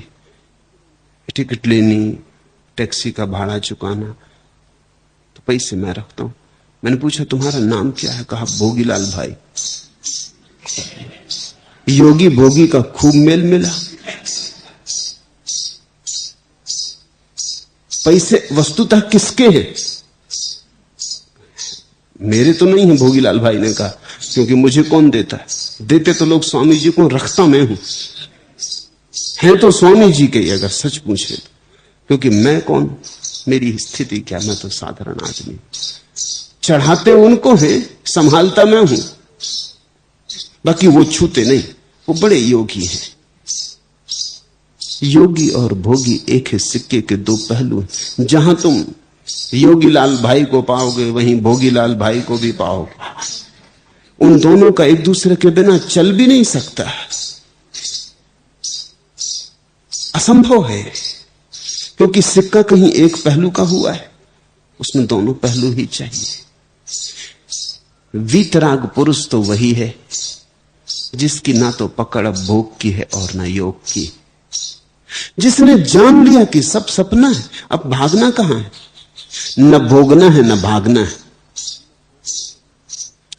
टिकट लेनी, टैक्सी का भाड़ा चुकाना, तो पैसे मैं रखता हूं। मैंने पूछा तुम्हारा नाम क्या है? कहा भोगीलाल भाई। योगी भोगी का खूब मेल मिला। पैसे वस्तुतः किसके हैं? मेरे तो नहीं है, भोगीलाल भाई ने कहा, क्योंकि मुझे कौन देता है? देते तो लोग स्वामी जी को, रखता मैं हूं। है तो स्वामी जी के ही, अगर सच पूछे तो, क्योंकि मैं कौन, मेरी स्थिति क्या, मैं तो साधारण आदमी। चढ़ाते उनको हैं, संभालता मैं हूं, बाकी वो छूते नहीं, वो बड़े योगी हैं। योगी और भोगी एक ही सिक्के के दो पहलू हैं। जहां तुम योगीलाल भाई को पाओगे, वहीं भोगीलाल भाई को भी पाओगे। उन दोनों का एक दूसरे के बिना चल भी नहीं सकता, असंभव है, क्योंकि सिक्का कहीं एक पहलू का हुआ है, उसमें दोनों पहलू ही चाहिए। वीतराग पुरुष तो वही है जिसकी ना तो पकड़ अब भोग की है और ना योग की, जिसने जान लिया कि सब सपना है, अब भागना कहां है, न भोगना है न भागना है,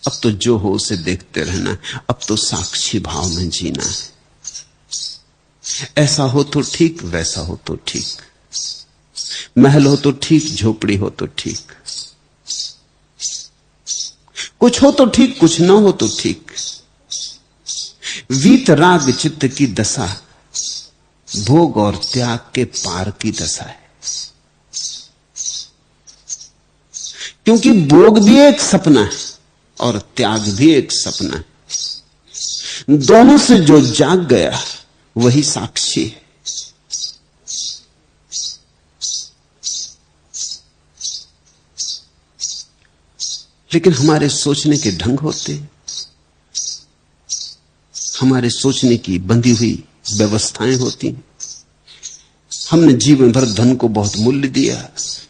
अब तो जो हो उसे देखते रहना है, अब तो साक्षी भाव में जीना है। ऐसा हो तो ठीक, वैसा हो तो ठीक, महल हो तो ठीक, झोपड़ी हो तो ठीक, कुछ हो तो ठीक, कुछ ना हो तो ठीक। वीतराग चित्त की दशा भोग और त्याग के पार की दशा है, क्योंकि भोग भी एक सपना है और त्याग भी एक सपना है। दोनों से जो जाग गया वही साक्षी है। लेकिन हमारे सोचने के ढंग होते, हमारे सोचने की बंधी हुई व्यवस्थाएं होती। हमने जीवन भर धन को बहुत मूल्य दिया,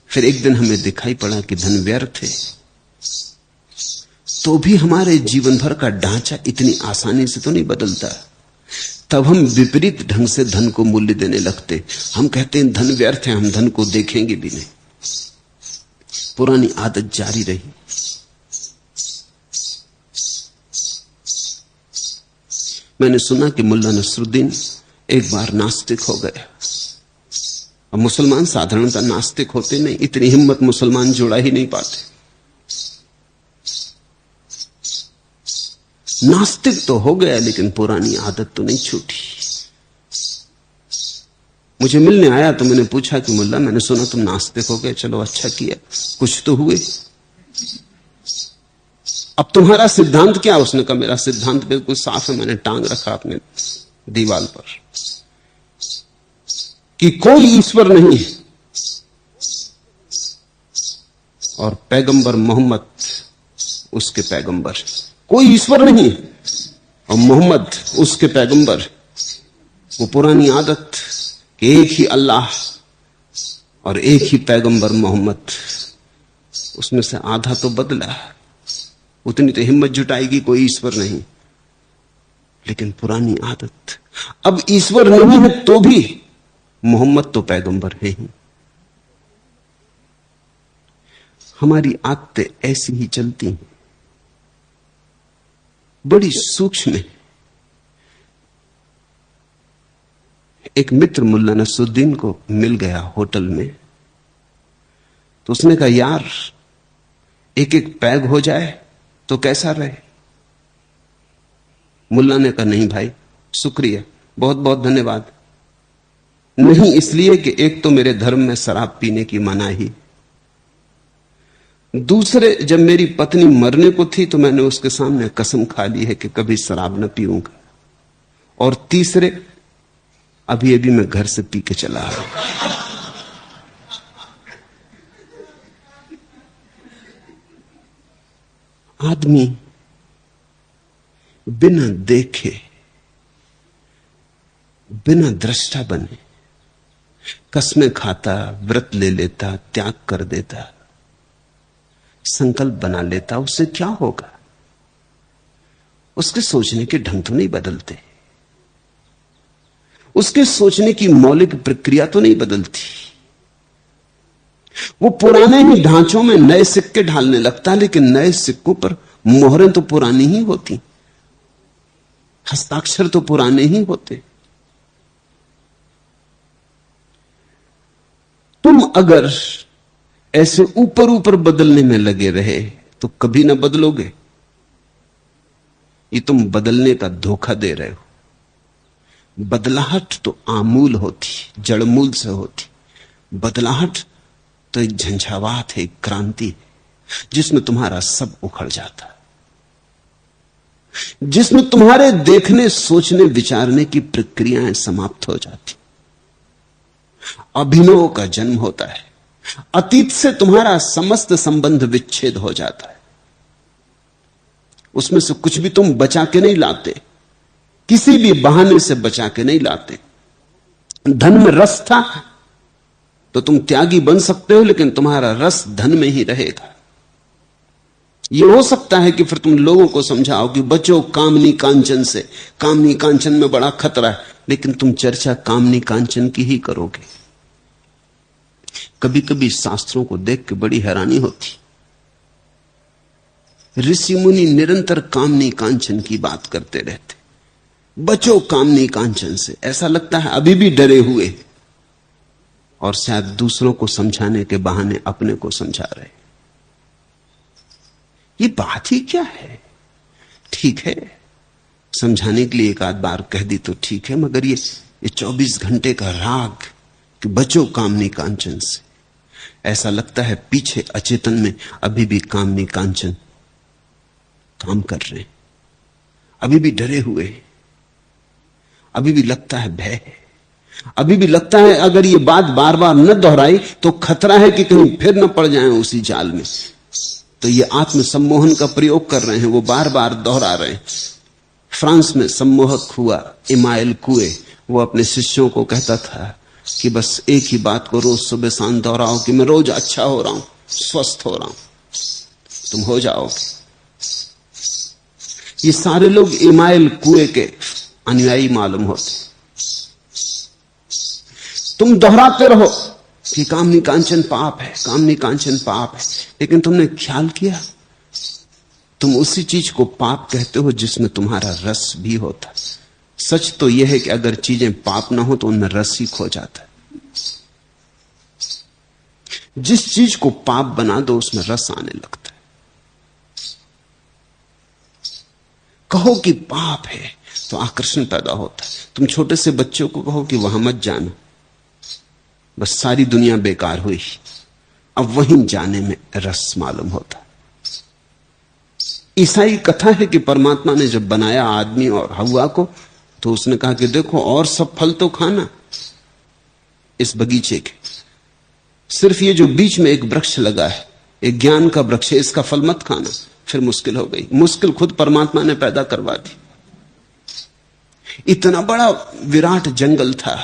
फिर एक दिन हमें दिखाई पड़ा कि धन व्यर्थ है, तो भी हमारे जीवन भर का ढांचा इतनी आसानी से तो नहीं बदलता। तब हम विपरीत ढंग से धन को मूल्य देने लगते। हम कहते हैं धन व्यर्थ है, हम धन को देखेंगे भी नहीं। पुरानी आदत जारी रही। मैंने सुना कि मुल्ला नसरुद्दीन एक बार नास्तिक हो गया। अब मुसलमान साधारणतः नास्तिक होते नहीं, इतनी हिम्मत मुसलमान जोड़ा ही नहीं पाते। नास्तिक तो हो गया, लेकिन पुरानी आदत तो नहीं छूटी। मुझे मिलने आया तो मैंने पूछा कि मुल्ला, मैंने सुना तुम नास्तिक हो गए, चलो अच्छा किया, कुछ तो हुए। अब तुम्हारा सिद्धांत क्या? उसने कहा मेरा सिद्धांत बिल्कुल साफ है, मैंने टांग रखा अपने दीवार पर कि कोई ईश्वर नहीं है और पैगंबर मोहम्मद उसके पैगंबर। कोई ईश्वर नहीं है और मोहम्मद उसके पैगंबर। वो पुरानी आदत कि एक ही अल्लाह और एक ही पैगंबर मोहम्मद, उसमें से आधा तो बदला। उतनी तो हिम्मत जुटाएगी कोई ईश्वर नहीं, लेकिन पुरानी आदत। अब ईश्वर नहीं है तो भी मोहम्मद तो पैगंबर है ही। हमारी आदतें ऐसी ही चलती हैं, बड़ी सूक्ष्म है। एक मित्र मुल्ला नसरुद्दीन को मिल गया होटल में, तो उसने कहा यार एक एक पैग हो जाए तो कैसा रहे। मुल्ला ने कहा नहीं भाई, शुक्रिया, बहुत बहुत धन्यवाद। नहीं इसलिए कि एक तो मेरे धर्म में शराब पीने की मनाही, दूसरे जब मेरी पत्नी मरने को थी तो मैंने उसके सामने कसम खा ली है कि कभी शराब न पीऊंगा, और तीसरे अभी अभी मैं घर से पी के चला आया। आदमी बिना देखे बिना दृष्टा बने कसमें खाता, व्रत ले लेता, त्याग कर देता, संकल्प बना लेता, उससे क्या होगा? उसके सोचने के ढंग तो नहीं बदलते, उसके सोचने की मौलिक प्रक्रिया तो नहीं बदलती। वो पुराने ही ढांचों में नए सिक्के ढालने लगता, लेकिन नए सिक्कों पर मोहरें तो पुरानी ही होती, हस्ताक्षर तो पुराने ही होते। तुम अगर ऐसे ऊपर ऊपर बदलने में लगे रहे तो कभी ना बदलोगे। ये तुम बदलने का धोखा दे रहे हो। बदलाहट तो आमूल होती, जड़मूल से होती। बदलाहट तो एक झंझावात है, एक क्रांति है, जिसमें तुम्हारा सब उखड़ जाता है, जिसमें तुम्हारे देखने, सोचने, विचारने की प्रक्रियाएं समाप्त हो जाती। अभिनव का जन्म होता है। अतीत से तुम्हारा समस्त संबंध विच्छेद हो जाता है। उसमें से कुछ भी तुम बचा के नहीं लाते, किसी भी बहाने से बचा के नहीं लाते। धन में रस था तो तुम त्यागी बन सकते हो, लेकिन तुम्हारा रस धन में ही रहेगा। यह हो सकता है कि फिर तुम लोगों को समझाओ कि बचो कामनी कांचन से, कामनी कांचन में बड़ा खतरा है, लेकिन तुम चर्चा कामनी कांचन की ही करोगे। कभी कभी शास्त्रों को देख के बड़ी हैरानी होती। ऋषि मुनि निरंतर कामनी कांचन की बात करते रहते, बचो कामनी कांचन से। ऐसा लगता है अभी भी डरे हुए, और शायद दूसरों को समझाने के बहाने अपने को समझा रहे। ये बात ही क्या है? ठीक है, समझाने के लिए एक आध बार कह दी तो ठीक है, मगर ये 24 घंटे का राग कि बचो कामनी कांचन से, ऐसा लगता है पीछे अचेतन में अभी भी कामनी कांचन काम कर रहे हैं, अभी भी डरे हुए, अभी भी लगता है भय है, अभी भी लगता है अगर ये बात बार बार न दोहराई तो खतरा है कि कहीं फिर न पड़ जाएं उसी जाल में। तो ये आत्म सम्मोहन का प्रयोग कर रहे हैं, वो बार बार दोहरा रहे हैं। फ्रांस में सम्मोहक हुआ इमाइल कुए, वो अपने शिष्यों को कहता था कि बस एक ही बात को रोज सुबह शाम दोहराओ कि मैं रोज अच्छा हो रहा हूं, स्वस्थ हो रहा हूं, तुम हो जाओगे। ये सारे लोग इमाइल कुए के अनुयायी मालूम होते। तुम दोहराते रहो कि कामनी कांचन पाप है, कामनी कांचन पाप है, लेकिन तुमने ख्याल किया तुम उसी चीज को पाप कहते हो जिसमें तुम्हारा रस भी होता। सच तो यह है कि अगर चीजें पाप ना हो तो उनमें रस ही खो जाता है। जिस चीज को पाप बना दो उसमें रस आने लगता है। कहो कि पाप है तो आकर्षण पैदा होता है। तुम छोटे से बच्चों को कहो कि वहां मत जाना, बस सारी दुनिया बेकार हुई, अब वहीं जाने में रस मालूम होता। ईसाई कथा है कि परमात्मा ने जब बनाया आदमी और हव्वा को तो उसने कहा कि देखो और सब फल तो खाना इस बगीचे के, सिर्फ ये जो बीच में एक वृक्ष लगा है, एक ज्ञान का वृक्ष है, इसका फल मत खाना। फिर मुश्किल हो गई। मुश्किल खुद परमात्मा ने पैदा करवा दी। इतना बड़ा विराट जंगल था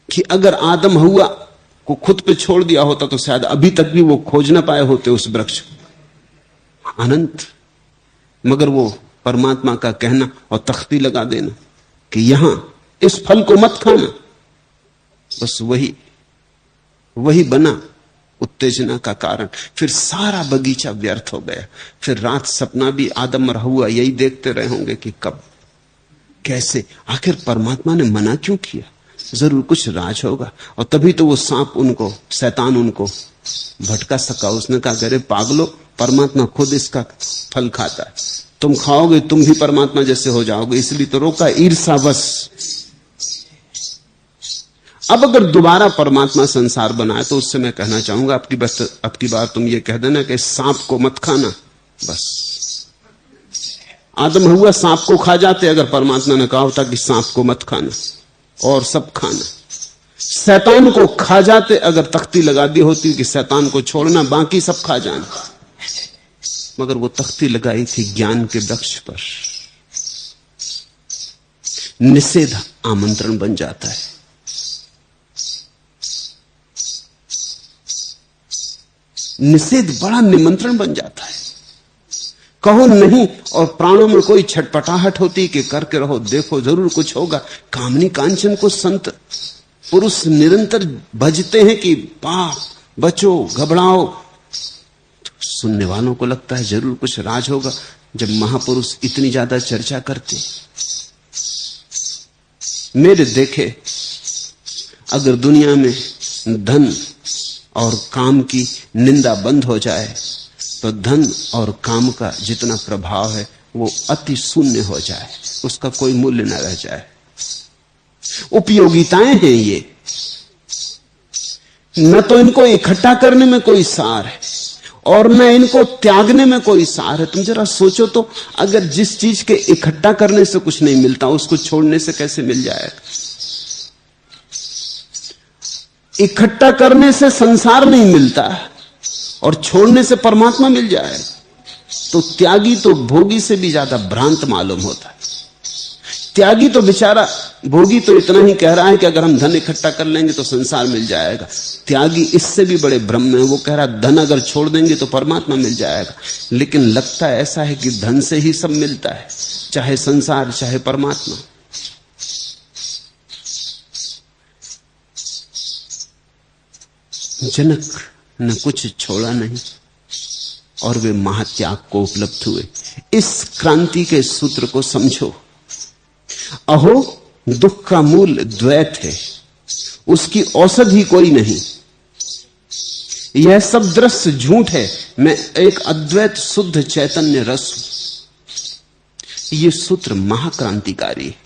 कि अगर आदम हव्वा को खुद पे छोड़ दिया होता तो शायद अभी तक भी वो खोज ना पाए होते उस वृक्ष को। अनंत। मगर वो परमात्मा का कहना और तख्ती लगा देना कि यहां इस फल को मत खाना, बस वही बना उत्तेजना का कारण। फिर सारा बगीचा व्यर्थ हो गया। फिर रात सपना भी आदम और हव्वा यही देखते रहे होंगे कि कब, कैसे, आखिर परमात्मा ने मना क्यों किया? जरूर कुछ राज होगा। और तभी तो वो सांप उनको, शैतान उनको भटका सका। उसने कहा अरे पागलो, परमात्मा खुद इसका फल खाता है, तुम खाओगे तुम भी परमात्मा जैसे हो जाओगे, इसलिए तो रोका, ईर्ष्यावश। अब अगर दोबारा परमात्मा संसार बनाए तो उससे मैं कहना चाहूंगा अब की बार तुम ये कह देना कि सांप को मत खाना। बस आदम हव्वा सांप को खा जाते अगर परमात्मा ने कहा होता कि सांप को मत खाना और सब खाना। शैतान को खा जाते अगर तख्ती लगा दी होती कि शैतान को छोड़ना, बाकी सब खा जाना। मगर वो तख्ती लगाई थी ज्ञान के वृक्ष पर। निषेध आमंत्रण बन जाता है। निषेध बड़ा निमंत्रण बन जाता है। कहो नहीं और प्राणों में कोई छटपटाहट होती कि करके रहो, देखो जरूर कुछ होगा। कामनी कांचन को संत पुरुष निरंतर भजते हैं कि पाप बचो, घबराओ। तो सुनने वालों को लगता है जरूर कुछ राज होगा। जब महापुरुष इतनी ज्यादा चर्चा करते, मेरे देखे अगर दुनिया में धन और काम की निंदा बंद हो जाए तो धन और काम का जितना प्रभाव है वो अति शून्य हो जाए, उसका कोई मूल्य न रह जाए। उपयोगिताएं हैं ये, न तो इनको इकट्ठा करने में कोई सार है और न इनको त्यागने में कोई सार है। तुम जरा सोचो तो, अगर जिस चीज के इकट्ठा करने से कुछ नहीं मिलता उसको छोड़ने से कैसे मिल जाएगा? इकट्ठा करने से संसार नहीं मिलता और छोड़ने से परमात्मा मिल जाएगा। तो त्यागी तो भोगी से भी ज्यादा भ्रांत मालूम होता है। त्यागी तो बेचारा, भोगी तो इतना ही कह रहा है कि अगर हम धन इकट्ठा कर लेंगे तो संसार मिल जाएगा। त्यागी इससे भी बड़े भ्रम में, वो कह रहा धन अगर छोड़ देंगे तो परमात्मा मिल जाएगा। लेकिन लगता ऐसा है कि धन से ही सब मिलता है, चाहे संसार चाहे परमात्मा। जनक ने कुछ छोड़ा नहीं और वे महात्याग को उपलब्ध हुए। इस क्रांति के सूत्र को समझो। अहो, दुख का मूल द्वैत है, उसकी औषधि ही कोई नहीं। यह सब दृश्य झूठ है, मैं एक अद्वैत शुद्ध चैतन्य रस हूं। यह सूत्र महाक्रांतिकारी है।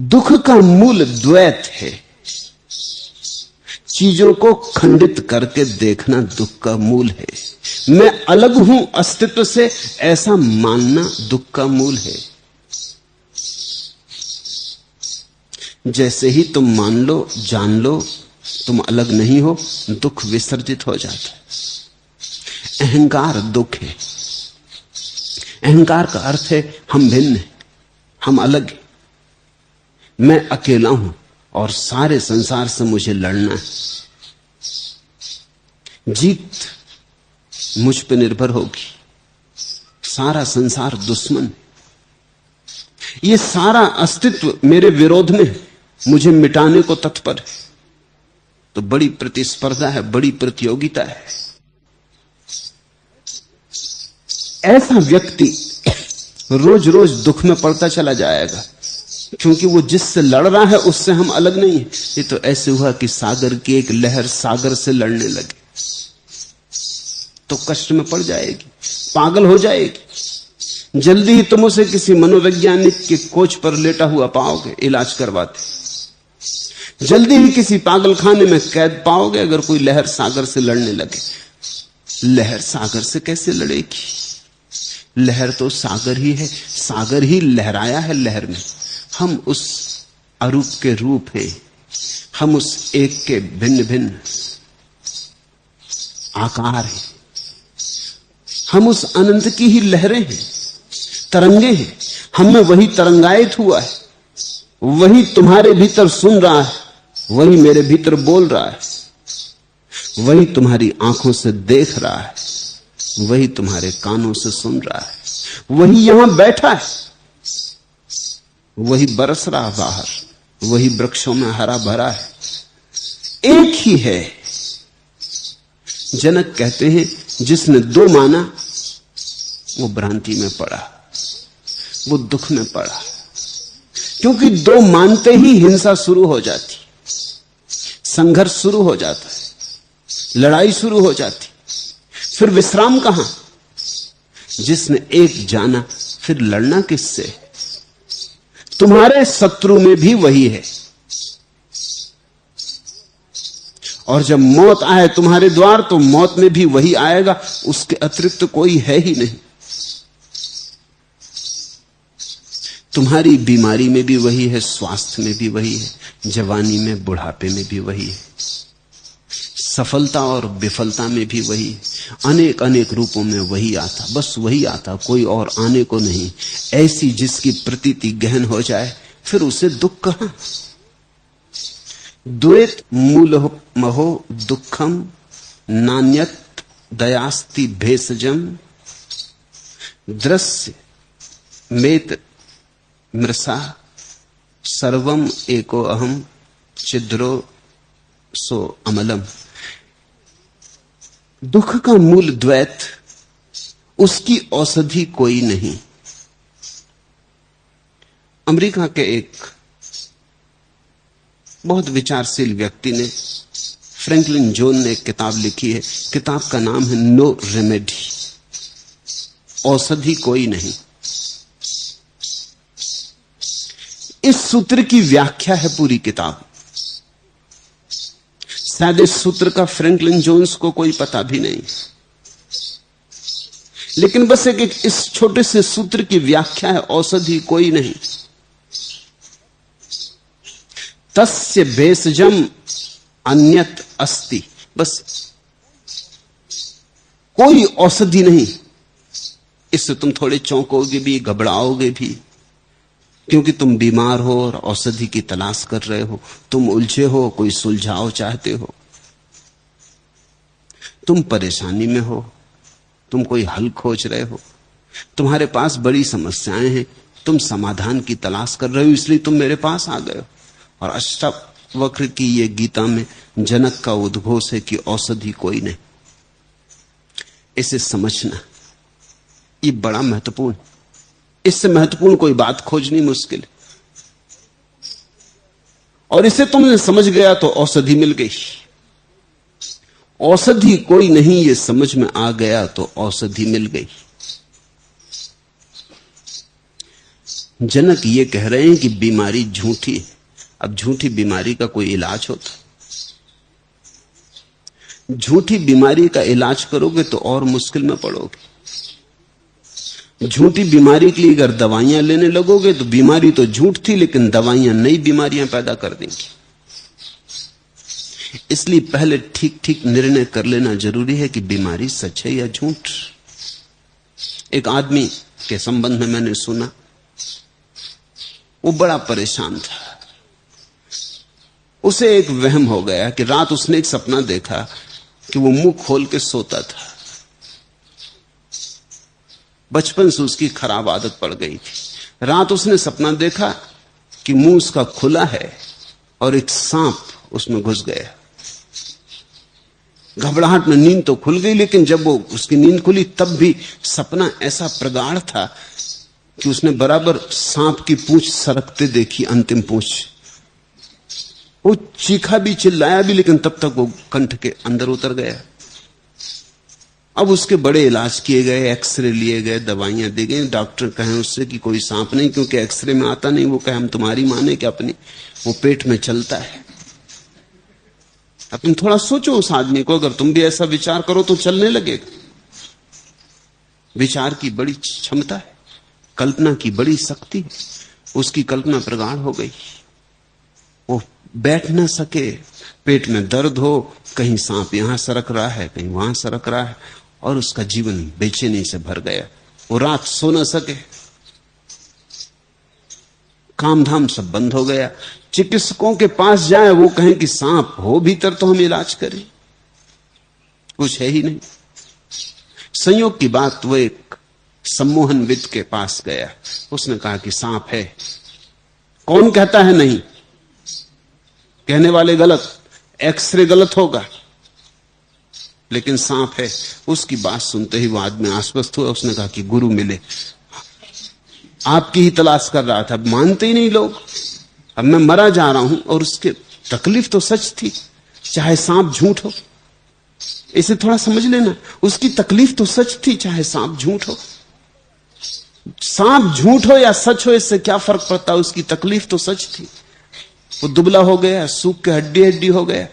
दुख का मूल द्वैत है। चीजों को खंडित करके देखना दुख का मूल है। मैं अलग हूं अस्तित्व से, ऐसा मानना दुख का मूल है। जैसे ही तुम मान लो, जान लो तुम अलग नहीं हो, दुख विसर्जित हो जाता है। अहंकार दुख है। अहंकार का अर्थ है हम भिन्न हैं, हम अलग हैं, मैं अकेला हूं और सारे संसार से मुझे लड़ना है। जीत मुझ पे निर्भर होगी। सारा संसार दुश्मन, ये सारा अस्तित्व मेरे विरोध में है, मुझे मिटाने को तत्पर है। तो बड़ी प्रतिस्पर्धा है, बड़ी प्रतियोगिता है। ऐसा व्यक्ति रोज रोज दुख में पड़ता चला जाएगा, क्योंकि वो जिससे लड़ रहा है उससे हम अलग नहीं है। ये तो ऐसे हुआ कि सागर की एक लहर सागर से लड़ने लगे तो कष्ट में पड़ जाएगी, पागल हो जाएगी। जल्दी ही तुम उसे किसी मनोवैज्ञानिक के कोच पर लेटा हुआ पाओगे इलाज करवाते। जल्दी ही किसी पागल खाने में कैद पाओगे अगर कोई लहर सागर से लड़ने लगे। लहर सागर से कैसे लड़ेगी? लहर तो सागर ही है, सागर ही लहराया है लहर में। हम उस अरूप के रूप हैं, हम उस एक के भिन्न भिन्न आकार हैं, हम उस अनंत की ही लहरें हैं, तरंगे हैं। हम में वही तरंगायित हुआ है, वही तुम्हारे भीतर सुन रहा है, वही मेरे भीतर बोल रहा है, वही तुम्हारी आंखों से देख रहा है, वही तुम्हारे कानों से सुन रहा है, वही यहां बैठा है, वही बरस रहा बाहर, वही वृक्षों में हरा भरा है, एक ही है। जनक कहते हैं जिसने दो माना वो भ्रांति में पड़ा, वो दुख में पड़ा, क्योंकि दो मानते ही हिंसा शुरू हो जाती, संघर्ष शुरू हो जाता है, लड़ाई शुरू हो जाती। फिर विश्राम कहां? जिसने एक जाना फिर लड़ना किससे? तुम्हारे शत्रु में भी वही है, और जब मौत आए तुम्हारे द्वार तो मौत में भी वही आएगा, उसके अतिरिक्त तो कोई है ही नहीं। तुम्हारी बीमारी में भी वही है, स्वास्थ्य में भी वही है, जवानी में बुढ़ापे में भी वही है। सफलता और विफलता में भी वही, अनेक अनेक रूपों में वही आता, बस वही आता, कोई और आने को नहीं। ऐसी जिसकी प्रतीति गहन हो जाए फिर उसे दुख कहां। द्वैत मूल महो दुखम नान्यत दयास्ति भेषजम दृश्य मेत मृषा सर्वम एको अहम छिद्रो सो अमलम। दुख का मूल द्वैत, उसकी औषधि कोई नहीं। अमेरिका के एक बहुत विचारशील व्यक्ति ने, फ्रैंकलिन जोन ने एक किताब लिखी है। किताब का नाम है नो रेमेडी, औषधि कोई नहीं। इस सूत्र की व्याख्या है पूरी किताब। शायद इस सूत्र का फ्रैंकलिन जोन्स को कोई पता भी नहीं, लेकिन बस एक इस छोटे से सूत्र की व्याख्या है, औषधि कोई नहीं। तस्य भेषजम अन्यत अस्ति, बस कोई औषधि नहीं। इससे तुम थोड़े चौंकोगे भी, घबराओगे भी, क्योंकि तुम बीमार हो और औषधि की तलाश कर रहे हो, तुम उलझे हो, कोई सुलझाव चाहते हो, तुम परेशानी में हो, तुम कोई हल खोज रहे हो, तुम्हारे पास बड़ी समस्याएं हैं, तुम समाधान की तलाश कर रहे हो, इसलिए तुम मेरे पास आ गए हो। और अष्टावक्र की ये गीता में जनक का उद्घोष है कि औषधि कोई नहीं। इसे समझना ये बड़ा महत्वपूर्ण, इससे महत्वपूर्ण कोई बात खोजनी मुश्किल है। और इसे तुमने समझ गया तो औषधि मिल गई। औषधि कोई नहीं ये समझ में आ गया तो औषधि मिल गई। जनक ये कह रहे हैं कि बीमारी झूठी है। अब झूठी बीमारी का कोई इलाज होता? झूठी बीमारी का इलाज करोगे तो और मुश्किल में पड़ोगे। झूठी बीमारी के लिए अगर दवाइयां लेने लगोगे तो बीमारी तो झूठ थी, लेकिन दवाइयां नई बीमारियां पैदा कर देंगी। इसलिए पहले ठीक ठीक निर्णय कर लेना जरूरी है कि बीमारी सच है या झूठ। एक आदमी के संबंध में मैंने सुना, वो बड़ा परेशान था। उसे एक वहम हो गया कि रात उसने एक सपना देखा कि वो मुंह खोल के सोता था। बचपन से उसकी खराब आदत पड़ गई थी। रात उसने सपना देखा कि मुंह उसका खुला है और एक सांप उसमें घुस गया। घबराहट में नींद तो खुल गई, लेकिन जब वो उसकी नींद खुली तब भी सपना ऐसा प्रगाढ़ था कि उसने बराबर सांप की पूंछ सरकते देखी, अंतिम पूंछ। वो चीखा भी, चिल्लाया भी, लेकिन तब तक वो कंठ के अंदर उतर गया। अब उसके बड़े इलाज किए गए, एक्सरे लिए गए, दवाइयां दी गई। डॉक्टर कहें उससे कि कोई सांप नहीं, क्योंकि एक्सरे में आता नहीं। वो कहे हम तुम्हारी माने कि अपनी, वो पेट में चलता है। अब तुम थोड़ा सोचो उस आदमी को, अगर तुम भी ऐसा विचार करो तो चलने लगेगा। विचार की बड़ी क्षमता है, कल्पना की बड़ी शक्ति है। उसकी कल्पना प्रगाढ़ हो गई। वो बैठ ना सके, पेट में दर्द हो, कहीं सांप यहां सरक रहा है, कहीं वहां सरक रहा है, और उसका जीवन बेचैनी से भर गया। वो रात सो न सके, काम धाम सब बंद हो गया। चिकित्सकों के पास जाए, वो कहें कि सांप हो भीतर तो हम इलाज करें, कुछ है ही नहीं। संयोग की बात, वो एक सम्मोहनविद के पास गया। उसने कहा कि सांप है। कौन कहता है नहीं? कहने वाले गलत, एक्सरे गलत होगा, लेकिन सांप है। उसकी बात सुनते ही वो आदमी आश्वस्त हुआ। उसने कहा कि गुरु मिले, आपकी ही तलाश कर रहा था। मानते ही नहीं लोग। अब मैं मरा जा रहा हूं, और उसके तकलीफ तो सच थी, चाहे सांप झूठ हो। इसे थोड़ा समझ लेना, उसकी तकलीफ तो सच थी, चाहे सांप झूठ हो। सांप झूठ हो या सच हो, इससे क्या फर्क पड़ता? उसकी तकलीफ तो सच थी। वो दुबला हो गया, सूख के हड्डी हड्डी हो गया।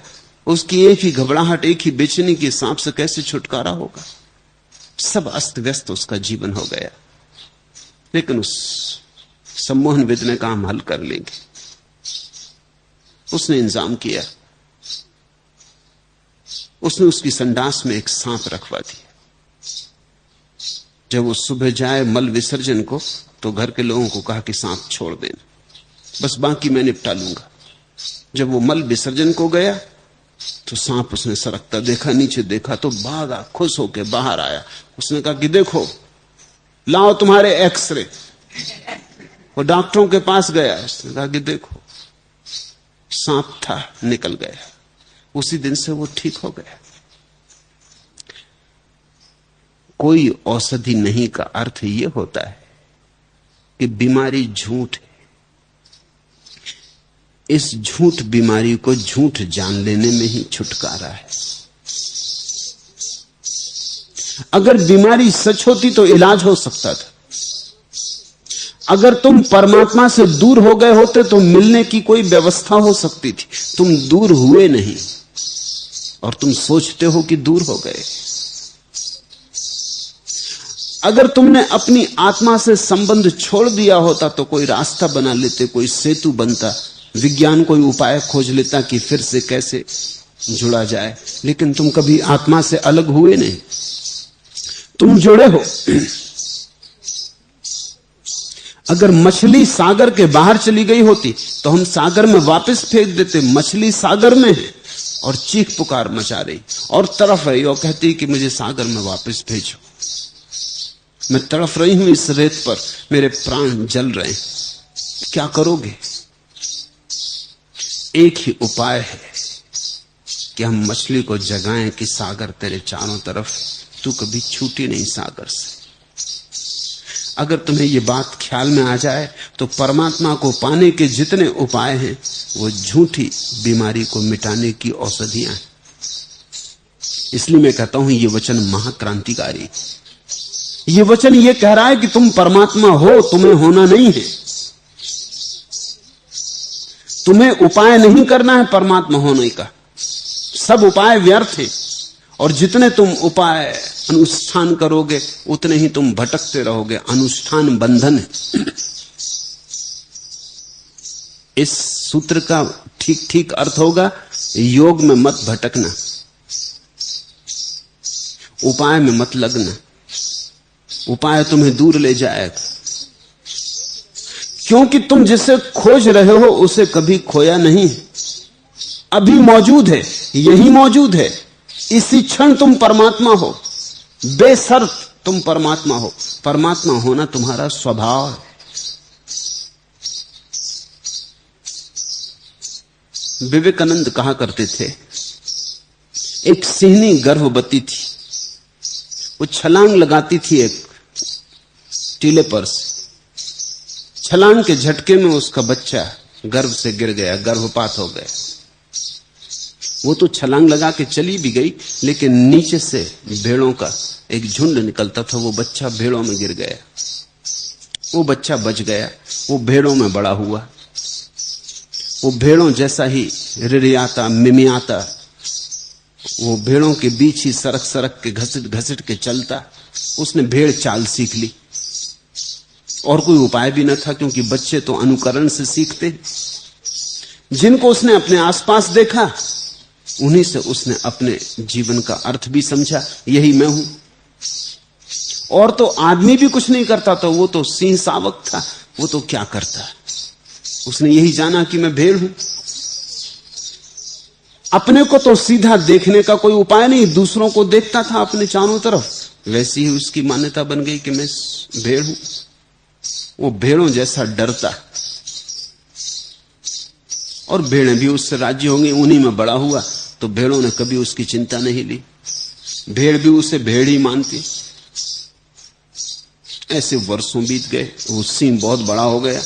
उसकी एक ही घबराहट, एक ही बेचैनी की सांप से कैसे छुटकारा होगा। सब अस्त व्यस्त उसका जीवन हो गया। लेकिन उस सम्मोहनविद ने कहा हम हल कर लेंगे। उसने इंतजाम किया। उसने उसकी संडास में एक सांप रखवा दिया। जब वो सुबह जाए मल विसर्जन को तो घर के लोगों को कहा कि सांप छोड़ देना, बस बाकी मैं निपटा लूंगा। जब वो मल विसर्जन को गया तो सांप उसने सरकता देखा, नीचे देखा तो भागा, खुश होकर बाहर आया। उसने कहा कि देखो, लाओ तुम्हारे एक्सरे। वो डॉक्टरों के पास गया, उसने कहा कि देखो सांप था, निकल गया। उसी दिन से वो ठीक हो गया। कोई औषधि नहीं का अर्थ यह होता है कि बीमारी झूठ है। इस झूठ बीमारी को झूठ जान लेने में ही छुटकारा है। अगर बीमारी सच होती तो इलाज हो सकता था। अगर तुम परमात्मा से दूर हो गए होते तो मिलने की कोई व्यवस्था हो सकती थी। तुम दूर हुए नहीं और तुम सोचते हो कि दूर हो गए। अगर तुमने अपनी आत्मा से संबंध छोड़ दिया होता तो कोई रास्ता बना लेते, कोई सेतु बनता, विज्ञान कोई उपाय खोज लेता कि फिर से कैसे जुड़ा जाए। लेकिन तुम कभी आत्मा से अलग हुए नहीं, तुम जुड़े हो। अगर मछली सागर के बाहर चली गई होती तो हम सागर में वापस फेंक देते। मछली सागर में है और चीख पुकार मचा रही और तड़फ रही और कहती कि मुझे सागर में वापस भेजो, मैं तड़फ रही हूं इस रेत पर, मेरे प्राण जल रहे हैं। क्या करोगे? एक ही उपाय है कि हम मछली को जगाएं कि सागर तेरे चारों तरफ, तू कभी छूटी नहीं सागर से। अगर तुम्हें यह बात ख्याल में आ जाए तो परमात्मा को पाने के जितने उपाय हैं वो झूठी बीमारी को मिटाने की औषधियां हैं। इसलिए मैं कहता हूं यह वचन महाक्रांतिकारी। यह वचन यह कह रहा है कि तुम परमात्मा हो, तुम्हें होना नहीं है। तुम्हें उपाय नहीं करना है परमात्मा होने का, सब उपाय व्यर्थ है। और जितने तुम उपाय अनुष्ठान करोगे उतने ही तुम भटकते रहोगे। अनुष्ठान बंधन है। इस सूत्र का ठीक ठीक अर्थ होगा, योग में मत भटकना, उपाय में मत लगना। उपाय तुम्हें दूर ले जाएगा, क्योंकि तुम जिसे खोज रहे हो उसे कभी खोया नहीं, अभी मौजूद है, यही मौजूद है। इसी क्षण तुम परमात्मा हो, बेशर्त तुम परमात्मा हो। परमात्मा होना तुम्हारा स्वभाव है। विवेकानंद कहा करते थे, एक सिंहनी गर्भवती थी, वो छलांग लगाती थी एक टीले पर से। छलांग के झटके में उसका बच्चा गर्भ से गिर गया, गर्भपात हो गया। वो तो छलांग लगा के चली भी गई, लेकिन नीचे से भेड़ों का एक झुंड निकलता था, वो बच्चा भेड़ों में गिर गया। वो बच्चा बच गया, वो भेड़ों में बड़ा हुआ। वो भेड़ों जैसा ही रिरियाता, मिमियाता, वो भेड़ों के बीच ही सरक सरक के, घसीट घसीट के चलता। उसने भेड़ चाल सीख ली और कोई उपाय भी न था, क्योंकि बच्चे तो अनुकरण से सीखते। जिनको उसने अपने आसपास देखा उन्हीं से उसने अपने जीवन का अर्थ भी समझा, यही मैं हूं। और तो आदमी भी कुछ नहीं करता था, वो तो सिंह शावक था, वो तो क्या करता। उसने यही जाना कि मैं भेड़ हूं। अपने को तो सीधा देखने का कोई उपाय नहीं, दूसरों को देखता था अपने चारों तरफ। वैसी ही उसकी मान्यता बन गई कि मैं भेड़ हूं। वो भेड़ों जैसा डरता और भेड़ें भी उससे राजी होंगी। उन्हीं में बड़ा हुआ तो भेड़ों ने कभी उसकी चिंता नहीं ली, भेड़ भी उसे भेड़ ही मानती। ऐसे वर्षों बीत गए, वो सिंह बहुत बड़ा हो गया,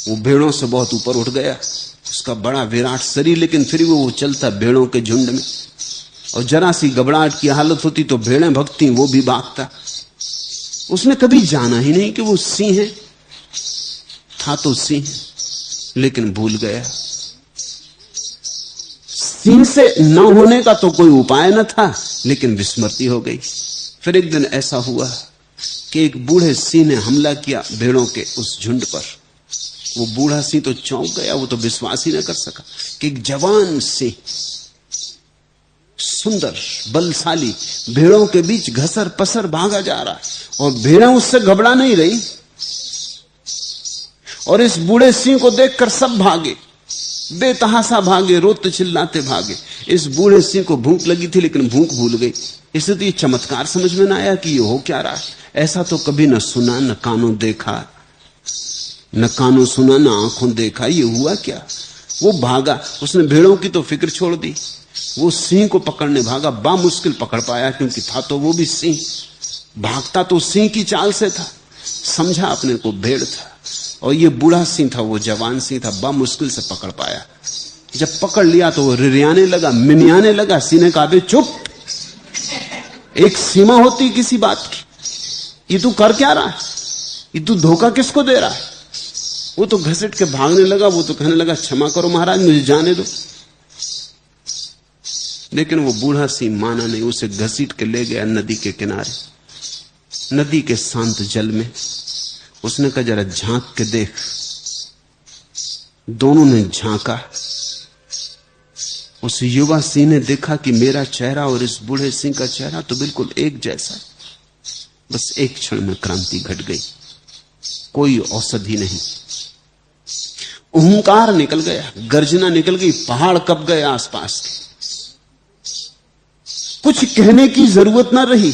वो भेड़ों से बहुत ऊपर उठ गया, उसका बड़ा विराट शरीर, लेकिन फिर भी वो चलता भेड़ों के झुंड में। और जरा सी घबराहट की हालत होती तो भेड़ें भगती, वो भी भागता। उसने कभी जाना ही नहीं कि वो सिंह है। था तो सिंह, लेकिन भूल गया। सिंह से न होने का तो कोई उपाय न था, लेकिन विस्मृति हो गई। फिर एक दिन ऐसा हुआ कि एक बूढ़े सिंह ने हमला किया भेड़ों के उस झुंड पर। वो बूढ़ा सिंह तो चौंक गया, वो तो विश्वास ही न कर सका कि एक जवान सिंह सुंदर बलशाली भेड़ों के बीच घसर पसर भागा जा रहा है और भेड़ें उससे घबरा नहीं रही। और इस बूढ़े सिंह को देखकर सब भागे, बेतहासा भागे, रोते चिल्लाते भागे। इस बूढ़े सिंह को भूख लगी थी लेकिन भूख भूल गई। इसलिए तो ये चमत्कार समझ में ना आया कि ये हो क्या रहा है। ऐसा तो कभी न सुना, न कानों देखा, न कानों सुना, न आंखों देखा। ये हुआ क्या? वो भागा, उसने भेड़ों की तो फिक्र छोड़ दी, वो सिंह को पकड़ने भागा। बामुश्किल पकड़ पाया क्योंकि था तो वो भी सिंह, भागता तो सिंह की चाल से था, समझा अपने को भेड़ था। और ये बूढ़ा सिंह था, वो जवान सिंह था, बामुश्किल से पकड़ पाया। जब पकड़ लिया तो वो रिरियाने लगा, मिनियाने लगा। सिंह ने कहा, बे चुप, एक सीमा होती किसी बात की। ये तू कर क्या रहा है? ये तू धोखा किसको दे रहा है? वो तो घसीट के भागने लगा। वो तो कहने लगा, क्षमा करो महाराज, मुझे जाने दो। लेकिन वो बूढ़ा सिंह माना नहीं, उसे घसीट के ले गया नदी के किनारे, नदी के शांत जल में। उसने कहा, जरा झांक के देख। दोनों ने झांका। उस युवा सिंह ने देखा कि मेरा चेहरा और इस बूढ़े सिंह का चेहरा तो बिल्कुल एक जैसा है। बस एक क्षण में क्रांति घट गई, कोई औषधि नहीं। ओंकार निकल गया, गर्जना निकल गई, पहाड़ कब गए आसपास के। कुछ कहने की जरूरत ना रही,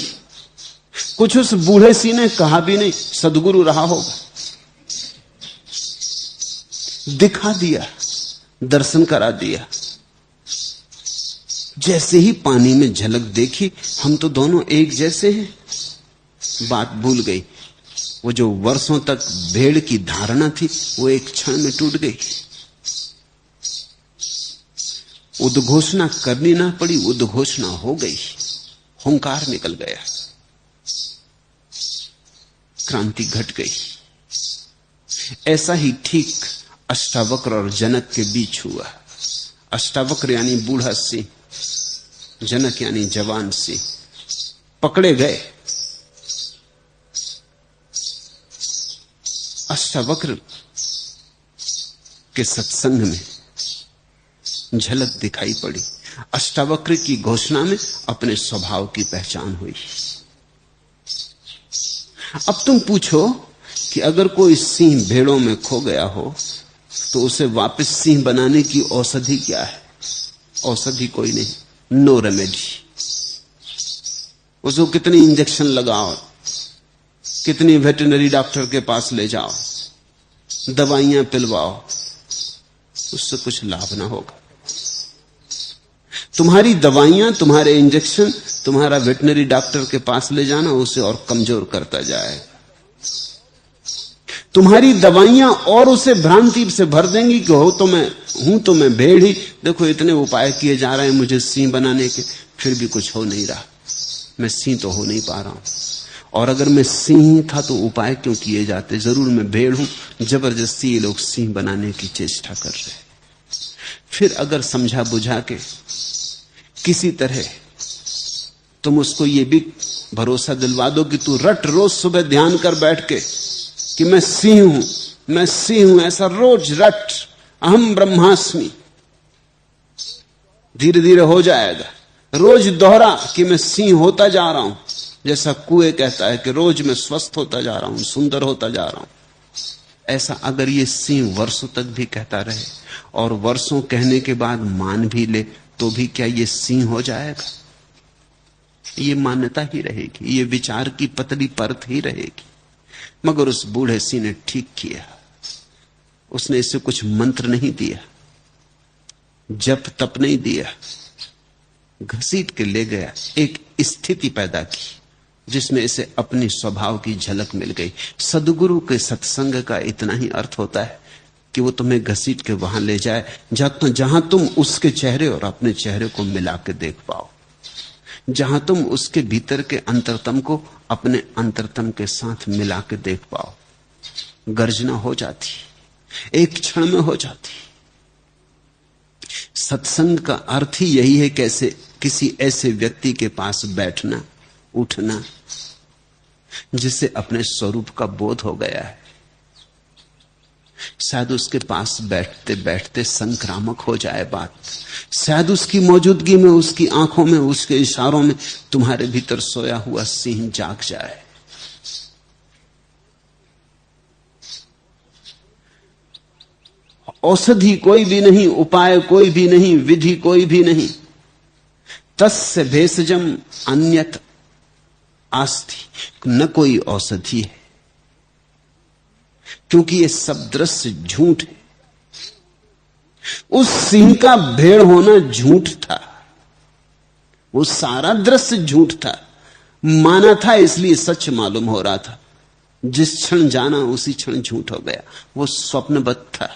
कुछ उस बूढ़े सिंह ने कहा भी नहीं। सदगुरु रहा होगा, दिखा दिया, दर्शन करा दिया। जैसे ही पानी में झलक देखी, हम तो दोनों एक जैसे हैं, बात भूल गई। वो जो वर्षों तक भेड़ की धारणा थी वो एक क्षण में टूट गई। उद्घोषणा करनी ना पड़ी, उद्घोषणा हो गई, हुंकार निकल गया, क्रांति घट गई। ऐसा ही ठीक अष्टावक्र और जनक के बीच हुआ। अष्टावक्र यानी बूढ़ा सिंह, जनक यानी जवान सिंह पकड़े गए। अष्टावक्र के सत्संग में झलक दिखाई पड़ी। अष्टावक्र की घोषणा में अपने स्वभाव की पहचान हुई। अब तुम पूछो कि अगर कोई सिंह भेड़ों में खो गया हो तो उसे वापस सिंह बनाने की औषधि क्या है? औषधि कोई नहीं, नो रेमेडी। उसको कितनी इंजेक्शन लगाओ, कितनी वेटरनरी डॉक्टर के पास ले जाओ, दवाइयां पिलवाओ, उससे कुछ लाभ ना होगा। तुम्हारी दवाइयां, तुम्हारे इंजेक्शन, तुम्हारा वेटरनरी डॉक्टर के पास ले जाना उसे और कमजोर करता जाएगा। तुम्हारी दवाइयां और उसे भ्रांति से भर देंगी कि हूं तो मैं भेड़ ही। देखो इतने उपाय किए जा रहे हैं मुझे सिंह बनाने के, फिर भी कुछ हो नहीं रहा, मैं सिंह तो हो नहीं पा रहा हूं। और अगर मैं सिंह था तो उपाय क्यों किए जाते? जरूर मैं भेड़ हूं, जबरदस्ती ये लोग सिंह बनाने की चेष्टा कर रहे हैं। फिर अगर समझा बुझा के किसी तरह तुम उसको ये भी भरोसा दिलवा दो कि तू रट रोज सुबह ध्यान कर बैठ के कि मैं सिंह हूं, मैं सिंह हूं, ऐसा रोज रट, अहम ब्रह्मास्मि, धीरे धीरे हो जाएगा। रोज दोहरा कि मैं सिंह होता जा रहा हूं, जैसा कुएं कहता है कि रोज मैं स्वस्थ होता जा रहा हूं, सुंदर होता जा रहा हूं। ऐसा अगर ये सिंह वर्षों तक भी कहता रहे और वर्षों कहने के बाद मान भी ले, तो भी क्या ये सिंह हो जाएगा? ये मान्यता ही रहेगी, ये विचार की पतली परत ही रहेगी। मगर उस बूढ़े सिंह ने ठीक किया, उसने इसे कुछ मंत्र नहीं दिया, जप तप नहीं दिया, घसीट के ले गया, एक स्थिति पैदा की जिसमें इसे अपनी स्वभाव की झलक मिल गई। सदगुरु के सत्संग का इतना ही अर्थ होता है कि वो तुम्हें घसीट के वहां ले जाए जहां तुम उसके चेहरे और अपने चेहरे को मिला के देख पाओ, जहां तुम उसके भीतर के अंतरतम को अपने अंतरतम के साथ मिला के देख पाओ। गर्जना हो जाती, एक क्षण में हो जाती। सत्संग का अर्थ ही यही है, कैसे किसी ऐसे व्यक्ति के पास बैठना, उठना जिसे अपने स्वरूप का बोध हो गया है, शायद उसके पास बैठते बैठते संक्रामक हो जाए बात। शायद उसकी मौजूदगी में, उसकी आंखों में, उसके इशारों में तुम्हारे भीतर सोया हुआ सिंह जाग जाए। औषधि कोई भी नहीं, उपाय कोई भी नहीं, विधि कोई भी नहीं। तस्य भेषजम अन्यत आस्ति, न कोई औषधि है, क्योंकि ये सब दृश्य झूठ है। उस सिंह का भेड़ होना झूठ था, वो सारा दृश्य झूठ था। माना था इसलिए सच मालूम हो रहा था, जिस क्षण जाना उसी क्षण झूठ हो गया। वो स्वप्नबद्ध था।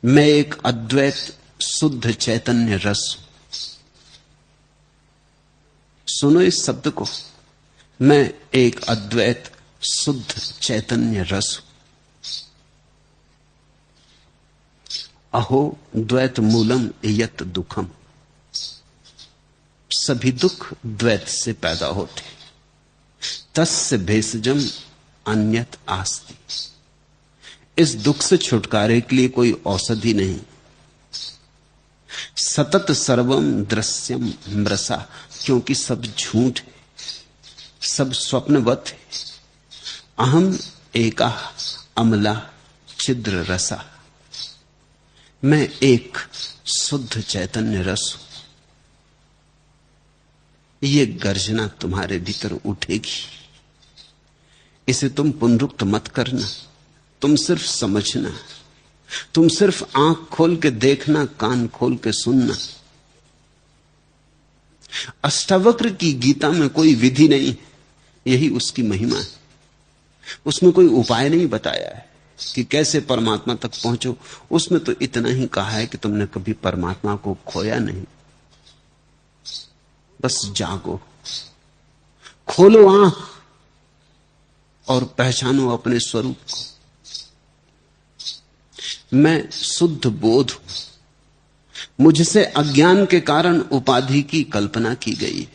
मैं एक अद्वैत शुद्ध चैतन्य रस हूं। सुनो इस शब्द को, मैं एक अद्वैत शुद्ध चैतन्य रस हूं। अहो द्वैत मूलम यत दुखम, सभी दुख द्वैत से पैदा होते। तस्य भेषजम अन्यत आस्ति, इस दुख से छुटकारे के लिए कोई औषधि नहीं। सतत सर्वम दृश्यम मृषा, क्योंकि सब झूठ है, सब स्वप्नवत है। अहम एका अमला छिद्र रसा, मैं एक शुद्ध चैतन्य रस हूं। ये गर्जना तुम्हारे भीतर उठेगी। इसे तुम पुनरुक्त मत करना, तुम सिर्फ समझना, तुम सिर्फ आंख खोल के देखना, कान खोल के सुनना। अष्टावक्र की गीता में कोई विधि नहीं, यही उसकी महिमा है। उसमें कोई उपाय नहीं बताया है कि कैसे परमात्मा तक पहुंचो। उसमें तो इतना ही कहा है कि तुमने कभी परमात्मा को खोया नहीं, बस जागो, खोलो आंख और पहचानो अपने स्वरूप को। मैं शुद्ध बोध हूं, मुझसे अज्ञान के कारण उपाधि की कल्पना की गई।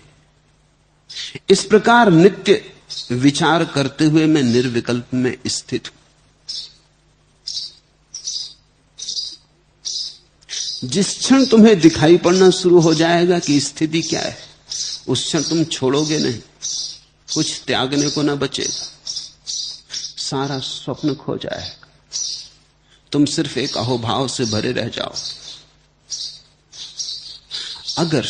इस प्रकार नित्य विचार करते हुए मैं निर्विकल्प में स्थित हूं। जिस क्षण तुम्हें दिखाई पड़ना शुरू हो जाएगा कि स्थिति क्या है, उस क्षण तुम छोड़ोगे नहीं, कुछ त्यागने को ना बचेगा, सारा स्वप्न खो जाएगा, तुम सिर्फ एक अहोभाव से भरे रह जाओ। अगर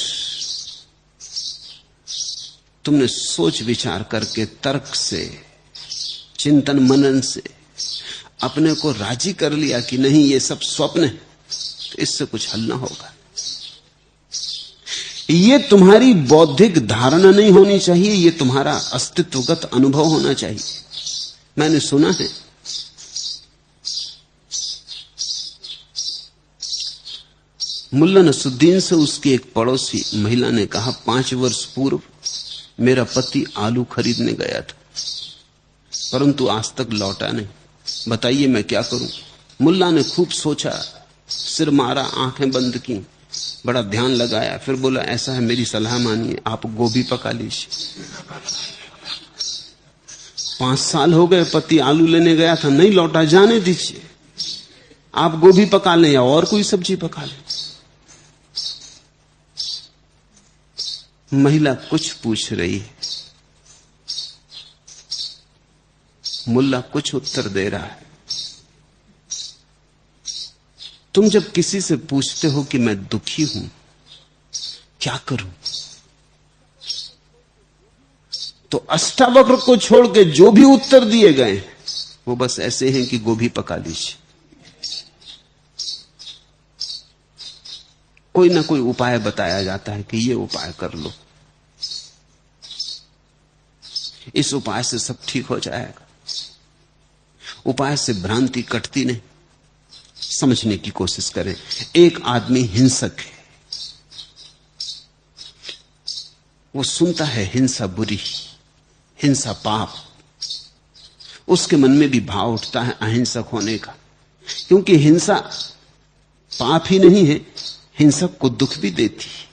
तुमने सोच विचार करके, तर्क से, चिंतन मनन से अपने को राजी कर लिया कि नहीं ये सब स्वप्न है, तो इससे कुछ हल ना होगा। ये तुम्हारी बौद्धिक धारणा नहीं होनी चाहिए, ये तुम्हारा अस्तित्वगत अनुभव होना चाहिए। मैंने सुना है मुल्ला नसुद्दीन से उसकी एक पड़ोसी महिला ने कहा, 5 वर्ष पूर्व मेरा पति आलू खरीदने गया था, परंतु आज तक लौटा नहीं, बताइए मैं क्या करूं। मुल्ला ने खूब सोचा, सिर मारा, आंखें बंद की, बड़ा ध्यान लगाया, फिर बोला, ऐसा है मेरी सलाह मानिए, आप गोभी पका लीजिए। 5 साल हो गए, पति आलू लेने गया था, नहीं लौटा, जाने दीजिए, आप गोभी पका लें या और कोई सब्जी पका लें। महिला कुछ पूछ रही है, मुल्ला कुछ उत्तर दे रहा है। तुम जब किसी से पूछते हो कि मैं दुखी हूं, क्या करूं, तो अष्टावक्र को छोड़ के जो भी उत्तर दिए गए वो बस ऐसे हैं कि गोभी पका लीजिए। कोई ना कोई उपाय बताया जाता है कि ये उपाय कर लो, इस उपाय से सब ठीक हो जाएगा। उपाय से भ्रांति कटती नहीं। समझने की कोशिश करें। एक आदमी हिंसक है, वो सुनता है हिंसा बुरी, हिंसा पाप, उसके मन में भी भाव उठता है अहिंसक होने का, क्योंकि हिंसा पाप ही नहीं है, हिंसक को दुख भी देती है।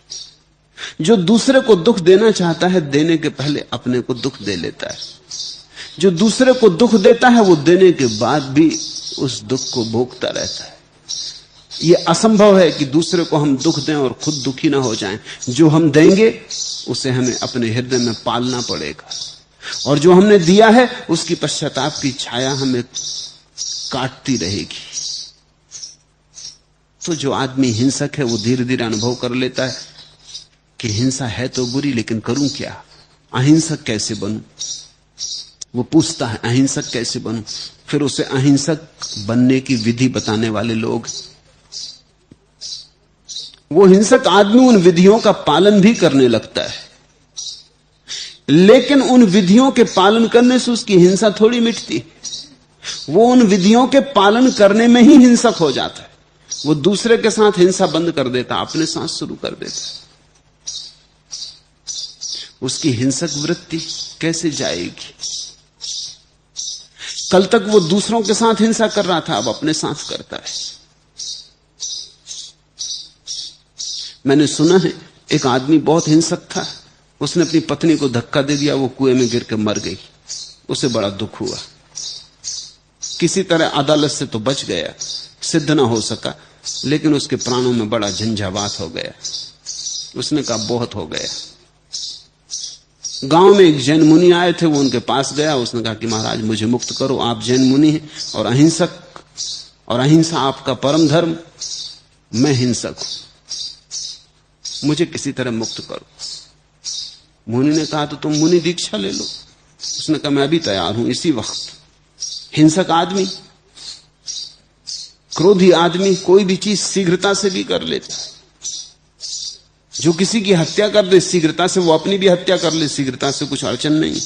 जो दूसरे को दुख देना चाहता है, देने के पहले अपने को दुख दे लेता है। जो दूसरे को दुख देता है वो देने के बाद भी उस दुख को भोगता रहता है। ये असंभव है कि दूसरे को हम दुख दें और खुद दुखी ना हो जाएं। जो हम देंगे उसे हमें अपने हृदय में पालना पड़ेगा, और जो हमने दिया है उसकी पश्चाताप की छाया हमें काटती रहेगी। तो जो आदमी हिंसक है वो धीरे धीरे अनुभव कर लेता है कि हिंसा है तो बुरी, लेकिन करूं क्या, अहिंसक कैसे बनूं। वो पूछता है अहिंसक कैसे बनूं। फिर उसे अहिंसक बनने की विधि बताने वाले लोग। वो हिंसक आदमी उन विधियों का पालन भी करने लगता है, लेकिन उन विधियों के पालन करने से उसकी हिंसा थोड़ी मिटती। वो उन विधियों के पालन करने में ही हिंसक हो जाता है। वो दूसरे के साथ हिंसा बंद कर देता, अपने साथ शुरू कर देता। उसकी हिंसक वृत्ति कैसे जाएगी। कल तक वो दूसरों के साथ हिंसा कर रहा था, अब अपने साथ करता है। मैंने सुना है एक आदमी बहुत हिंसक था, उसने अपनी पत्नी को धक्का दे दिया, वो कुएं में गिर के मर गई। उसे बड़ा दुख हुआ। किसी तरह अदालत से तो बच गया, सिद्ध ना हो सका, लेकिन उसके प्राणों में बड़ा झंझावात हो गया। उसने कहा बहुत हो गया। गांव में एक जैन मुनि आए थे, वो उनके पास गया। उसने कहा कि महाराज मुझे मुक्त करो, आप जैन मुनि हैं और अहिंसक, और अहिंसा आपका परम धर्म, मैं हिंसक हूं, मुझे किसी तरह मुक्त करो। मुनि ने कहा तो तुम मुनि दीक्षा ले लो। उसने कहा मैं अभी तैयार हूं, इसी वक्त। हिंसक आदमी, क्रोधी आदमी कोई भी चीज शीघ्रता से भी कर लेता है। जो किसी की हत्या कर दे शीघ्रता से, वो अपनी भी हत्या कर ले शीघ्रता से, कुछ अड़चन नहीं।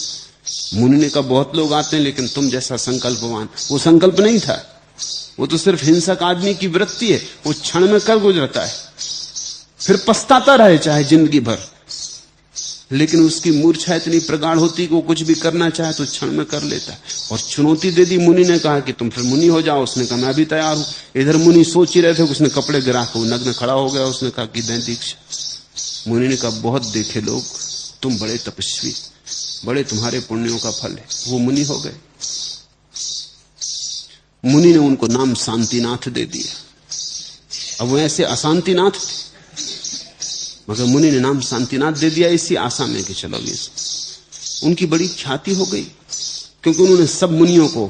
मुनि ने कहा बहुत लोग आते हैं, लेकिन तुम जैसा संकल्पवान। वो संकल्प नहीं था, वो तो सिर्फ हिंसक आदमी की वृत्ति है। वो क्षण में कर गुजरता है, फिर पछताता रहे चाहे जिंदगी भर, लेकिन उसकी मूर्छा इतनी प्रगाढ़ होती कि वो कुछ भी करना चाहे तो क्षण में कर लेता है। और चुनौती दे दी। मुनि ने कहा कि तुम फिर मुनि हो जाओ। उसने कहा मैं अभी तैयार हूं। इधर मुनि सोच ही रहे थे, उसने कपड़े गिरा के नग्न खड़ा हो गया। उसने कहा कि दें दीक्षा। मुनि ने कहा बहुत देखे लोग, तुम बड़े तपस्वी, बड़े तुम्हारे पुण्यों का फल है। वो मुनि हो गए। मुनि ने उनको नाम शांतिनाथ दे दिया। अब वो ऐसे अशांतिनाथ थे, मगर मुनि ने नाम शांतिनाथ दे दिया इसी आशा में कि चलो ये। उनकी बड़ी ख्याति हो गई, क्योंकि उन्होंने सब मुनियों को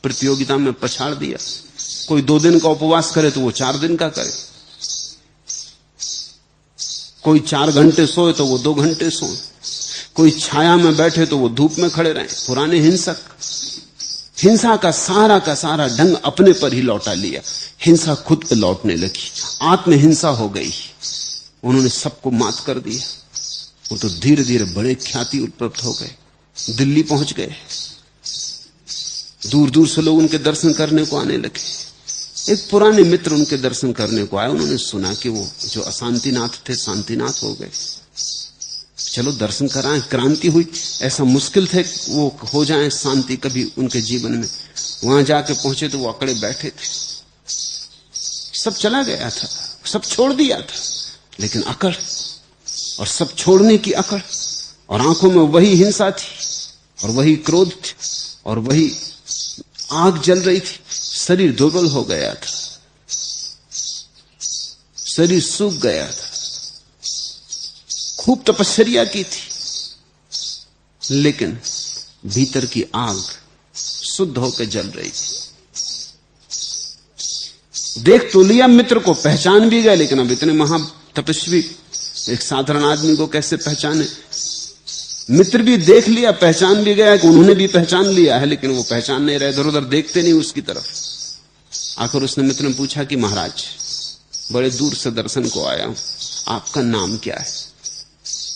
प्रतियोगिता में पछाड़ दिया। कोई 2 दिन का उपवास करे तो वो 4 दिन का करे, कोई 4 घंटे सोए तो वो 2 घंटे सोए, कोई छाया में बैठे तो वो धूप में खड़े रहे। पुराने हिंसक हिंसा का सारा ढंग अपने पर ही लौटा लिया। हिंसा खुद पे लौटने लगी, आत्महिंसा हो गई। उन्होंने सबको मात कर दिया। वो तो धीरे धीरे बड़े ख्याति उपलब्ध हो गए, दिल्ली पहुंच गए। दूर दूर से लोग उनके दर्शन करने को आने लगे। एक पुराने मित्र उनके दर्शन करने को आए। उन्होंने सुना कि वो जो अशांतिनाथ थे शांतिनाथ हो गए, चलो दर्शन कराएं। क्रांति हुई। ऐसा मुश्किल थे वो हो जाए शांति कभी उनके जीवन में। वहां जाके पहुंचे तो वो अकड़े बैठे थे। सब चला गया था, सब छोड़ दिया था, लेकिन अकड़, और सब छोड़ने की अकड़, और आंखों में वही हिंसा थी, और वही क्रोध थी, और वही आग जल रही थी। शरीर दुर्बल हो गया था, शरीर सूख गया था। खूब तपस्या की थी, लेकिन भीतर की आग शुद्ध होकर जल रही थी। देख तो लिया मित्र को, पहचान भी गए, लेकिन अब इतने महा तपस्वी एक साधारण आदमी को कैसे पहचाने। मित्र भी देख लिया, पहचान भी गया कि उन्होंने भी पहचान लिया है, लेकिन वो पहचान नहीं रहे, इधर उधर देखते नहीं उसकी तरफ। आखिर उसने मित्र ने पूछा कि महाराज बड़े दूर से दर्शन को आया हूं, आपका नाम क्या है?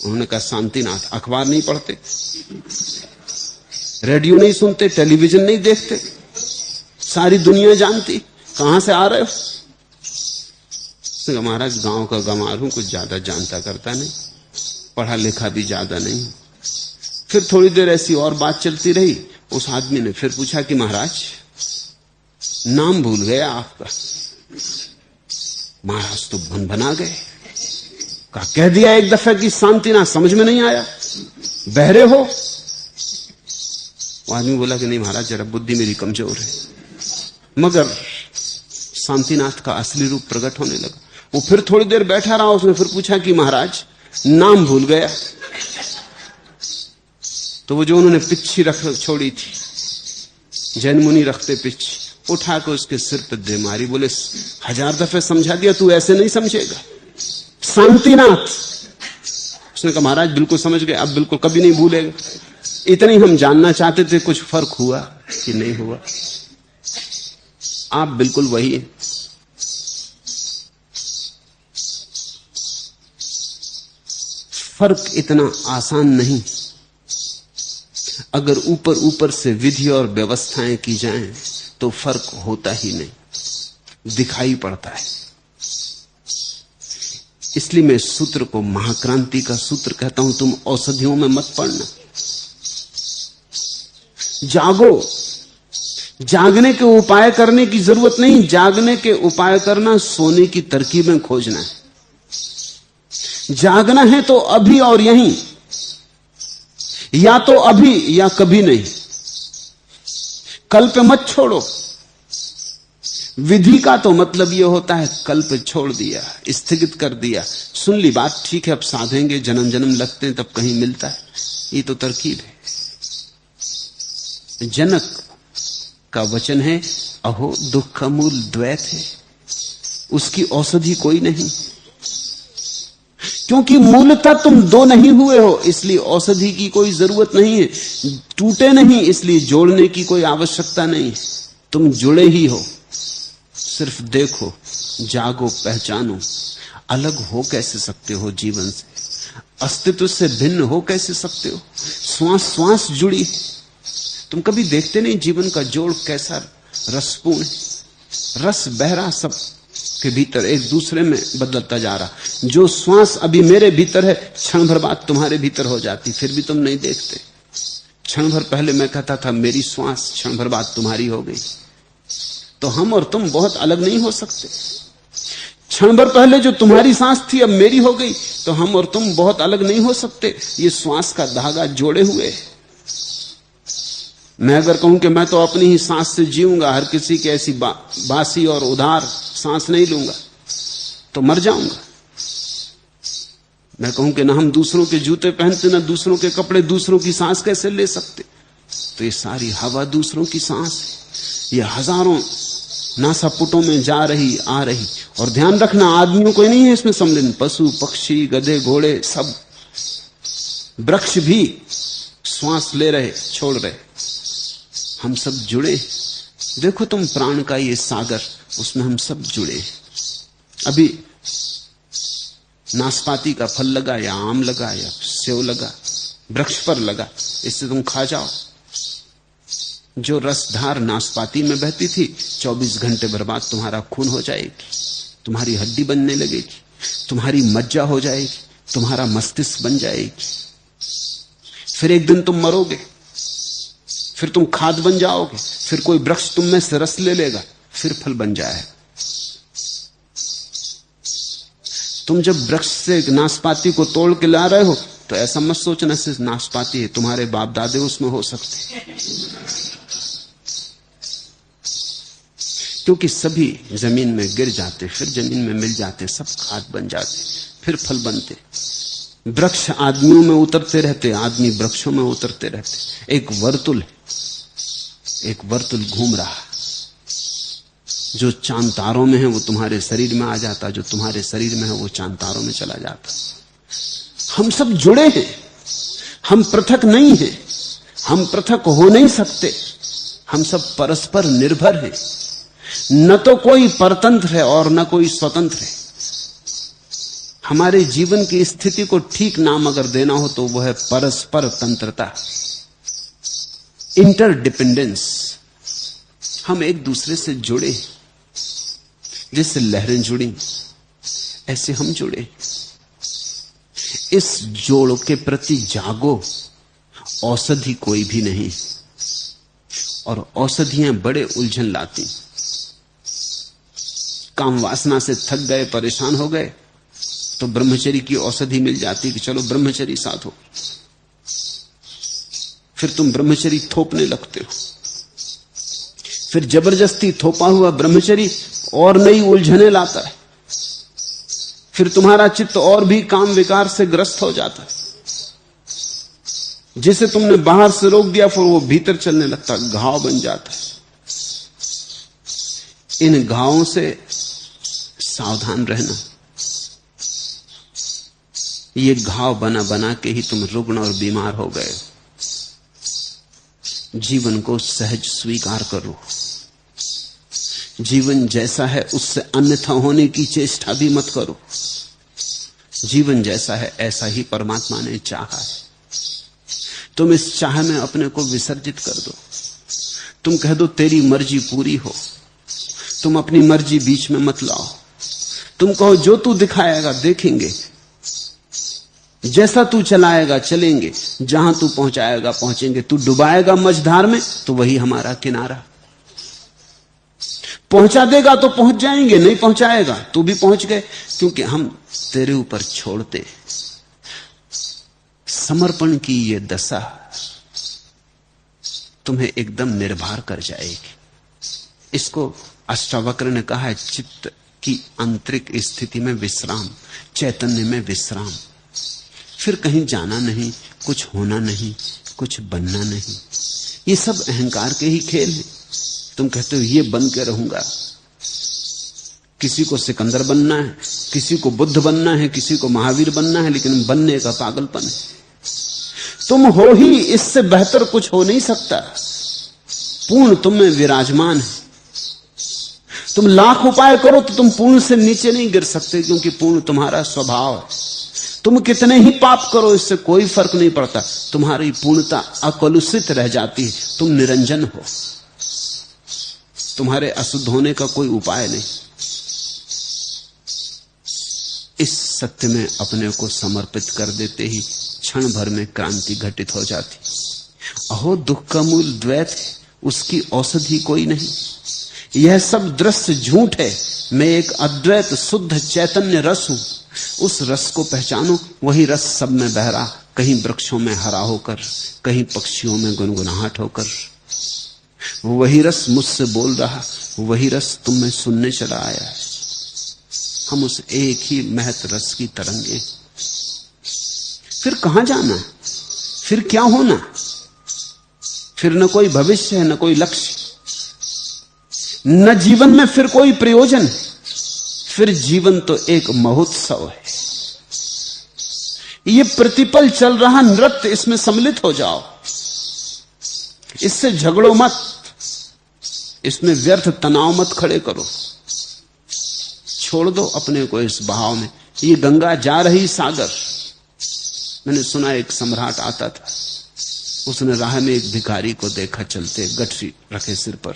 उन्होंने कहा शांतिनाथ। अखबार नहीं पढ़ते, रेडियो नहीं सुनते, टेलीविजन नहीं देखते, सारी दुनिया जानती, कहां से आ रहे हो? महाराज गांव का गंवार हूं, कुछ ज्यादा जानता करता नहीं, पढ़ा लिखा भी ज्यादा नहीं। फिर थोड़ी देर ऐसी और बात चलती रही। उस आदमी ने फिर पूछा कि महाराज नाम भूल गया आपका। महाराज तो बना गए। कह दिया एक दफे की शांति ना, समझ में नहीं आया, बहरे हो? वो आदमी बोला कि नहीं महाराज, जरा बुद्धि मेरी कमजोर है। मगर शांतिनाथ का असली रूप प्रकट होने लगा। वो फिर थोड़ी देर बैठा रहा, उसने फिर पूछा कि महाराज नाम भूल गया। तो वो जो उन्होंने पिच्छी रख छोड़ी थी, जैन मुनि रखते पिच्छी, उठा के उसके सिर पर दे मारी। बोले 1000 दफे समझा दिया, तू ऐसे नहीं समझेगा। शांतिनाथ। उसने कहा महाराज बिल्कुल समझ गए, अब बिल्कुल कभी नहीं भूलेगा। इतनी हम जानना चाहते थे कुछ फर्क हुआ कि नहीं हुआ। आप बिल्कुल वही है। फर्क इतना आसान नहीं। अगर ऊपर ऊपर से विधि और व्यवस्थाएं की जाएं तो फर्क होता ही नहीं, दिखाई पड़ता है। इसलिए मैं सूत्र को महाक्रांति का सूत्र कहता हूं। तुम औषधियों में मत पड़ना, जागो। जागने के उपाय करने की जरूरत नहीं, जागने के उपाय करना सोने की तरकीबें खोजना है। जागना है तो अभी और यहीं, या तो अभी या कभी नहीं। कल पे मत छोड़ो। विधि का तो मतलब यह होता है कल पे छोड़ दिया, स्थगित कर दिया। सुन ली बात, ठीक है, अब साधेंगे, जन्म जन्म लगते हैं तब कहीं मिलता है। ये तो तरकीब है। जनक का वचन है, अहो दुख का मूल द्वैत है, उसकी औषधि कोई नहीं। क्योंकि मूलतः तुम दो नहीं हुए हो, इसलिए औषधि की कोई जरूरत नहीं है। टूटे नहीं, इसलिए जोड़ने की कोई आवश्यकता नहीं है। तुम जुड़े ही हो। सिर्फ देखो, जागो, पहचानो। अलग हो कैसे सकते हो जीवन से? अस्तित्व से भिन्न हो कैसे सकते हो? श्वास श्वास जुड़ी। तुम कभी देखते नहीं जीवन का जोड़ कैसा रसपूर्ण है। रस बहरा सब के भीतर एक दूसरे में बदलता जा रहा। जो श्वास अभी मेरे भीतर है, क्षण भर बाद तुम्हारे भीतर हो जाती, फिर भी तुम नहीं देखते। क्षण भर पहले मैं कहता था मेरी श्वास, क्षण भर बाद तुम्हारी हो गई। तो हम और तुम बहुत अलग नहीं हो सकते। क्षण भर पहले जो तुम्हारी सांस थी अब मेरी हो गई, तो हम और तुम बहुत अलग नहीं हो सकते। ये श्वास का धागा जोड़े हुए है। मैं अगर कहूं कि मैं तो अपनी ही सांस से जीऊंगा, हर किसी की ऐसी बासी और उधार सांस नहीं लूंगा, तो मर जाऊंगा। मैं कहूं कि ना हम दूसरों के जूते पहनते, ना दूसरों के कपड़े, दूसरों की सांस कैसे ले सकते? तो ये सारी हवा दूसरों की सांस है। ये हजारों नासापुटों में जा रही आ रही। और ध्यान रखना, आदमियों को नहीं है इसमें सम्मिलन, पशु पक्षी गधे घोड़े सब, वृक्ष भी श्वास ले रहे छोड़ रहे। हम सब जुड़े। देखो तुम प्राण का ये सागर, उसमें हम सब जुड़े। अभी नाशपाती का फल लगा या आम लगा या सेव लगा, वृक्ष पर लगा, इससे तुम खा जाओ। जो रसधार नाशपाती में बहती थी, 24 घंटे बर्बाद तुम्हारा खून हो जाएगी, तुम्हारी हड्डी बनने लगेगी, तुम्हारी मज्जा हो जाएगी, तुम्हारा मस्तिष्क बन जाएगी। फिर एक दिन तुम मरोगे, फिर तुम खाद बन जाओगे, फिर कोई वृक्ष तुम में से रस ले लेगा, फिर फल बन जाएगा। तुम जब वृक्ष से नाशपाती को तोड़ के ला रहे हो तो ऐसा मत सोचना सिर्फ नाशपाती है, तुम्हारे बाप दादे उसमें हो सकते, क्योंकि सभी जमीन में गिर जाते, फिर जमीन में मिल जाते, सब खाद बन जाते, फिर फल बनते। वृक्ष आदमियों में उतरते रहते, आदमी वृक्षों में उतरते रहते। एक वर्तुल है, एक वर्तुल घूम रहा। जो चांद तारों में है वो तुम्हारे शरीर में आ जाता, जो तुम्हारे शरीर में है वो चांद तारों में चला जाता। हम सब जुड़े हैं, हम पृथक नहीं हैं, हम पृथक हो नहीं सकते। हम सब परस्पर निर्भर हैं। न तो कोई परतंत्र है और न कोई स्वतंत्र है। हमारे जीवन की स्थिति को ठीक नाम अगर देना हो तो वह है परस्पर तंत्रता, इंटरडिपेंडेंस। हम एक दूसरे से जुड़े, जैसे लहरें जुड़ी ऐसे हम जुड़े। इस जोड़ के प्रति जागो। औषधि कोई भी नहीं, और औषधियां बड़े उलझन लाती। काम वासना से थक गए, परेशान हो गए, तो ब्रह्मचर्य की औषधि मिल जाती कि चलो ब्रह्मचर्य साथ हो। फिर तुम ब्रह्मचर्य थोपने लगते हो, फिर जबरदस्ती थोपा हुआ ब्रह्मचर्य और नई उलझने लाता है, फिर तुम्हारा चित्त और भी काम विकार से ग्रस्त हो जाता है। जिसे तुमने बाहर से रोक दिया फिर वो भीतर चलने लगता, घाव बन जाता है। इन घावों से सावधान रहना। ये घाव बना बना के ही तुम रुग्ण और बीमार हो गए। जीवन को सहज स्वीकार करो। जीवन जैसा है उससे अन्यथा होने की चेष्टा भी मत करो। जीवन जैसा है ऐसा ही परमात्मा ने चाहा है। तुम इस चाह में अपने को विसर्जित कर दो। तुम कह दो तेरी मर्जी पूरी हो, तुम अपनी मर्जी बीच में मत लाओ। तुम कहो जो तू दिखाएगा देखेंगे, जैसा तू चलाएगा चलेंगे, जहां तू पहुंचाएगा पहुंचेंगे। तू डुबाएगा मझधार में तो वही हमारा किनारा। पहुंचा देगा तो पहुंच जाएंगे, नहीं पहुंचाएगा तो भी पहुंच गए, क्योंकि हम तेरे ऊपर छोड़ते। समर्पण की ये दशा तुम्हें एकदम निर्भर कर जाएगी। इसको अष्टावक्र ने कहा है चित्त की आंतरिक स्थिति में विश्राम, चैतन्य में विश्राम। फिर कहीं जाना नहीं, कुछ होना नहीं, कुछ बनना नहीं। ये सब अहंकार के ही खेल हैं। तुम कहते हो ये बन के रहूंगा। किसी को सिकंदर बनना है, किसी को बुद्ध बनना है, किसी को महावीर बनना है, लेकिन बनने का पागलपन है। तुम हो ही, इससे बेहतर कुछ हो नहीं सकता। पूर्ण तुम में विराजमान है। तुम लाख उपाय करो तो तुम पूर्ण से नीचे नहीं गिर सकते, क्योंकि पूर्ण तुम्हारा स्वभाव है। तुम कितने ही पाप करो इससे कोई फर्क नहीं पड़ता, तुम्हारी पूर्णता अकलुषित रह जाती है। तुम निरंजन हो, तुम्हारे अशुद्ध होने का कोई उपाय नहीं। इस सत्य में अपने को समर्पित कर देते ही क्षण भर में क्रांति घटित हो जाती। अहो दुख का मूल द्वैत है, उसकी औषधि कोई नहीं। यह सब दृश्य झूठ है, मैं एक अद्वैत शुद्ध चैतन्य रस हूं। उस रस को पहचानो, वही रस सब में बह रहा, कहीं वृक्षों में हरा होकर, कहीं पक्षियों में गुनगुनाहट होकर। वही रस मुझसे बोल रहा, वही रस तुम में सुनने चला आया है। हम उस एक ही महत रस की तरंगे। फिर कहां जाना, फिर क्या होना, फिर न कोई भविष्य है, न कोई लक्ष्य, न जीवन में फिर कोई प्रयोजन। फिर जीवन तो एक महोत्सव है। ये प्रतिपल चल रहा नृत्य, इसमें सम्मिलित हो जाओ। इससे झगड़ो मत, इसमें व्यर्थ तनाव मत खड़े करो। छोड़ दो अपने को इस बहाव में। ये गंगा जा रही सागर। मैंने सुना एक सम्राट आता था, उसने राह में एक भिखारी को देखा चलते, गठरी रखे सिर पर।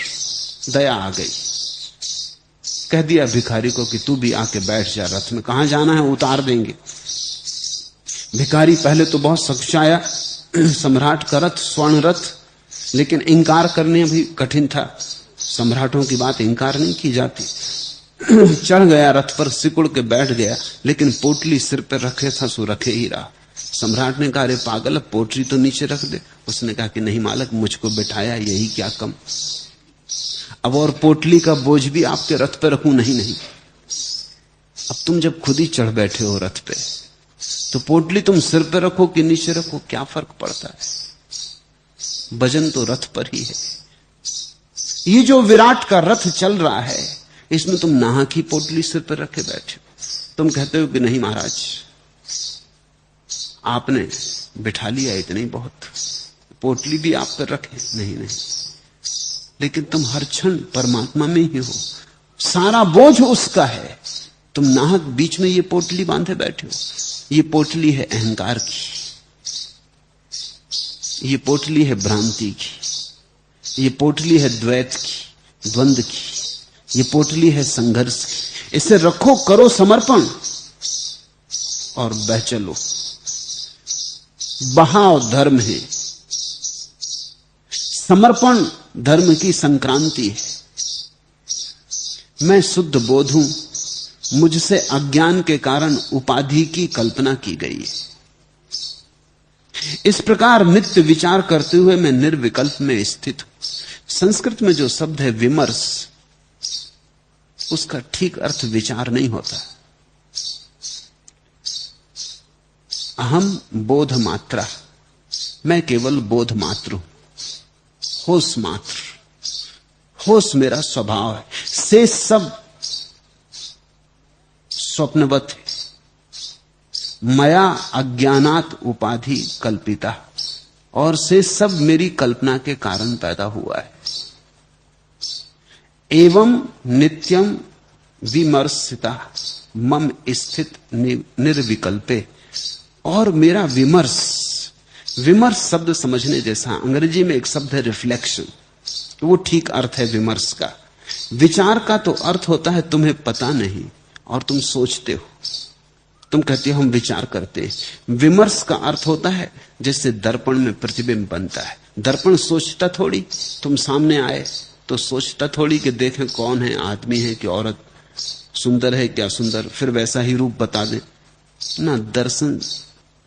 दया आ गई, कह दिया भिखारी को कि तू भी आके बैठ जा रथ में, कहां जाना है उतार देंगे। भिखारी पहले तो बहुत सकुचाया, सम्राट का रथ स्वर्ण रथ, लेकिन इंकार करने भी कठिन था। सम्राटों की बात इंकार नहीं की जाती। चढ़ गया रथ पर, सिकुड़ के बैठ गया, लेकिन पोटली सिर पर रखे था सो रखे ही रहा। सम्राट ने कहा अरे पागल, अब पोटली तो नीचे रख दे। उसने कहा कि नहीं मालक, मुझको बिठाया यही क्या कम, अब और पोटली का बोझ भी आपके रथ पे रखूं? नहीं नहीं, अब तुम जब खुद ही चढ़ बैठे हो रथ पे, तो पोटली तुम सिर पे रखो कि नीचे रखो, क्या फर्क पड़ता है? वजन तो रथ पर ही है। ये जो विराट का रथ चल रहा है, इसमें तुम नाहक ही पोटली सिर पर रखे बैठे हो। तुम कहते हो कि नहीं महाराज, आपने बिठा लिया इतने ही बहुत, पोटली भी आप पर रखे। नहीं नहीं, लेकिन तुम हर क्षण परमात्मा में ही हो, सारा बोझ उसका है। तुम नाहक बीच में ये पोटली बांधे बैठे हो। ये पोटली है अहंकार की, ये पोटली है भ्रांति की, ये पोटली है द्वैत की, द्वंद की, ये पोटली है संघर्ष की। इसे रखो, करो समर्पण और बह चलो। बहाव धर्म है, समर्पण धर्म की संक्रांति है। मैं शुद्ध बोध हूं, मुझसे अज्ञान के कारण उपाधि की कल्पना की गई है। इस प्रकार नित्य विचार करते हुए मैं निर्विकल्प में स्थित हूं। संस्कृत में जो शब्द है विमर्श, उसका ठीक अर्थ विचार नहीं होता। अहम बोध मात्रा, मैं केवल बोध मात्र हूं, होश मात्र। होश मेरा स्वभाव है, से सब स्वप्नवत है। मया अज्ञानात उपाधि कल्पिता, और से सब मेरी कल्पना के कारण पैदा हुआ है। एवं नित्यम विमर्शिता मम स्थित निर्विकल्पे, और मेरा विमर्श, विमर्श शब्द समझने जैसा, अंग्रेजी में एक शब्द है रिफ्लेक्शन, वो ठीक अर्थ है विमर्श का। विचार का तो अर्थ होता है तुम्हें पता नहीं और तुम सोचते हो, तुम कहते हो हम विचार करते हैं। विमर्श का अर्थ होता है जैसे दर्पण में प्रतिबिंब बनता है। दर्पण सोचता थोड़ी, तुम सामने आए तो सोचता थोड़ी कि देखें कौन है, आदमी है कि औरत, सुंदर है क्या सुंदर, फिर वैसा ही रूप बता दे ना। दर्शन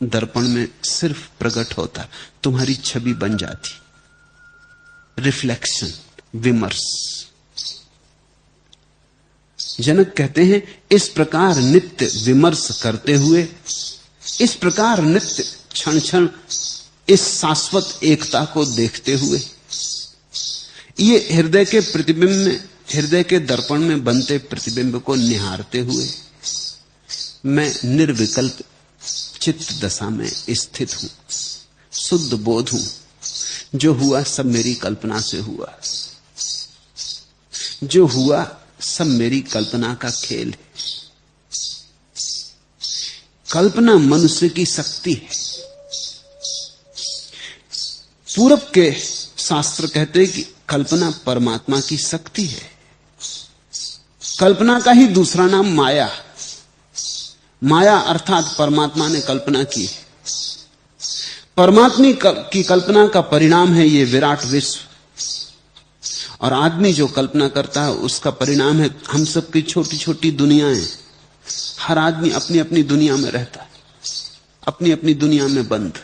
दर्पण में सिर्फ प्रकट होता, तुम्हारी छवि बन जाती। रिफ्लेक्शन, विमर्श। जनक कहते हैं इस प्रकार नित्य विमर्श करते हुए, इस प्रकार नित्य क्षण क्षण इस शाश्वत एकता को देखते हुए, ये हृदय के प्रतिबिंब में, हृदय के दर्पण में बनते प्रतिबिंब को निहारते हुए मैं निर्विकल्प चित्त दशा में स्थित हूं, शुद्ध बोध हूं। जो हुआ सब मेरी कल्पना से हुआ, जो हुआ सब मेरी कल्पना का खेल है। कल्पना मनुष्य की शक्ति है। पूरब के शास्त्र कहते हैं कि कल्पना परमात्मा की शक्ति है। कल्पना का ही दूसरा नाम माया। माया अर्थात परमात्मा ने कल्पना की। परमात्मा की कल्पना का परिणाम है ये विराट विश्व, और आदमी जो कल्पना करता है उसका परिणाम है हम सब की छोटी छोटी दुनियाएं। हर आदमी अपनी अपनी दुनिया में रहता है, अपनी अपनी दुनिया में बंद।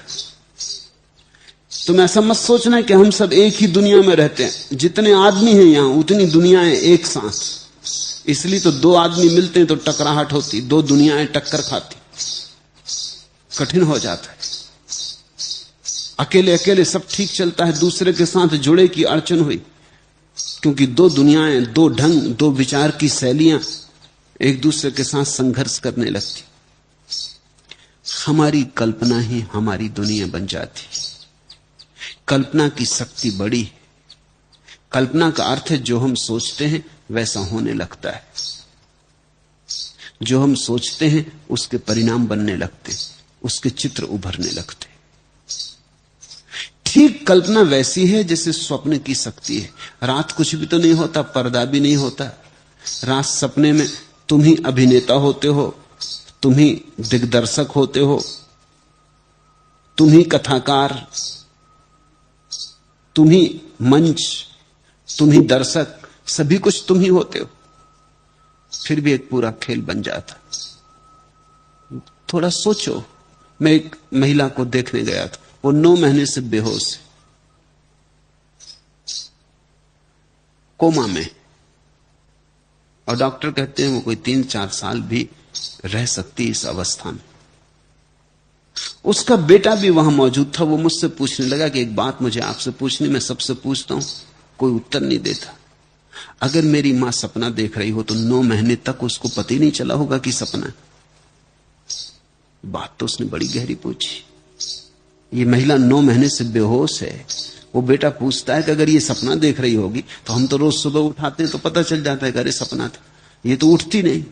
तुम ऐसा मत सोचना कि हम सब एक ही दुनिया में रहते हैं। जितने आदमी हैं यहां उतनी दुनियाएं एक साथ। इसलिए तो दो आदमी मिलते हैं तो टकराहट होती, दो दुनियाएं टक्कर खाती, कठिन हो जाता है। अकेले अकेले सब ठीक चलता है, दूसरे के साथ जुड़े की अड़चन हुई, क्योंकि दो दुनियाएं, दो ढंग, दो विचार की शैलियां एक दूसरे के साथ संघर्ष करने लगती। हमारी कल्पना ही हमारी दुनिया बन जाती। कल्पना की शक्ति बड़ी है। कल्पना का अर्थ है जो हम सोचते हैं वैसा होने लगता है। जो हम सोचते हैं उसके परिणाम बनने लगते, उसके चित्र उभरने लगते। ठीक कल्पना वैसी है जैसे स्वप्न की शक्ति है। रात कुछ भी तो नहीं होता, पर्दा भी नहीं होता। रात सपने में तुम ही अभिनेता होते हो, तुम ही दिग्दर्शक होते हो, तुम ही कथाकार, तुम ही मंच, तुम ही दर्शक, सभी कुछ तुम ही होते हो। फिर भी एक पूरा खेल बन जाता। थोड़ा सोचो, मैं एक महिला को देखने गया था, वो 9 महीने से बेहोश है, कोमा में, और डॉक्टर कहते हैं वो कोई 3-4 साल भी रह सकती इस अवस्था में। उसका बेटा भी वहां मौजूद था। वो मुझसे पूछने लगा कि एक बात मुझे आपसे पूछनी, मैं सबसे पूछता हूं कोई उत्तर नहीं देता। अगर मेरी मां सपना देख रही हो तो 9 महीने तक उसको पता ही नहीं चला होगा कि सपना। बात तो उसने बड़ी गहरी पूछी। ये महिला 9 महीने से बेहोश है। वो बेटा पूछता है कि अगर ये सपना देख रही होगी तो हम तो रोज सुबह उठाते हैं तो पता चल जाता है कि अरे सपना था। ये तो उठती नहीं।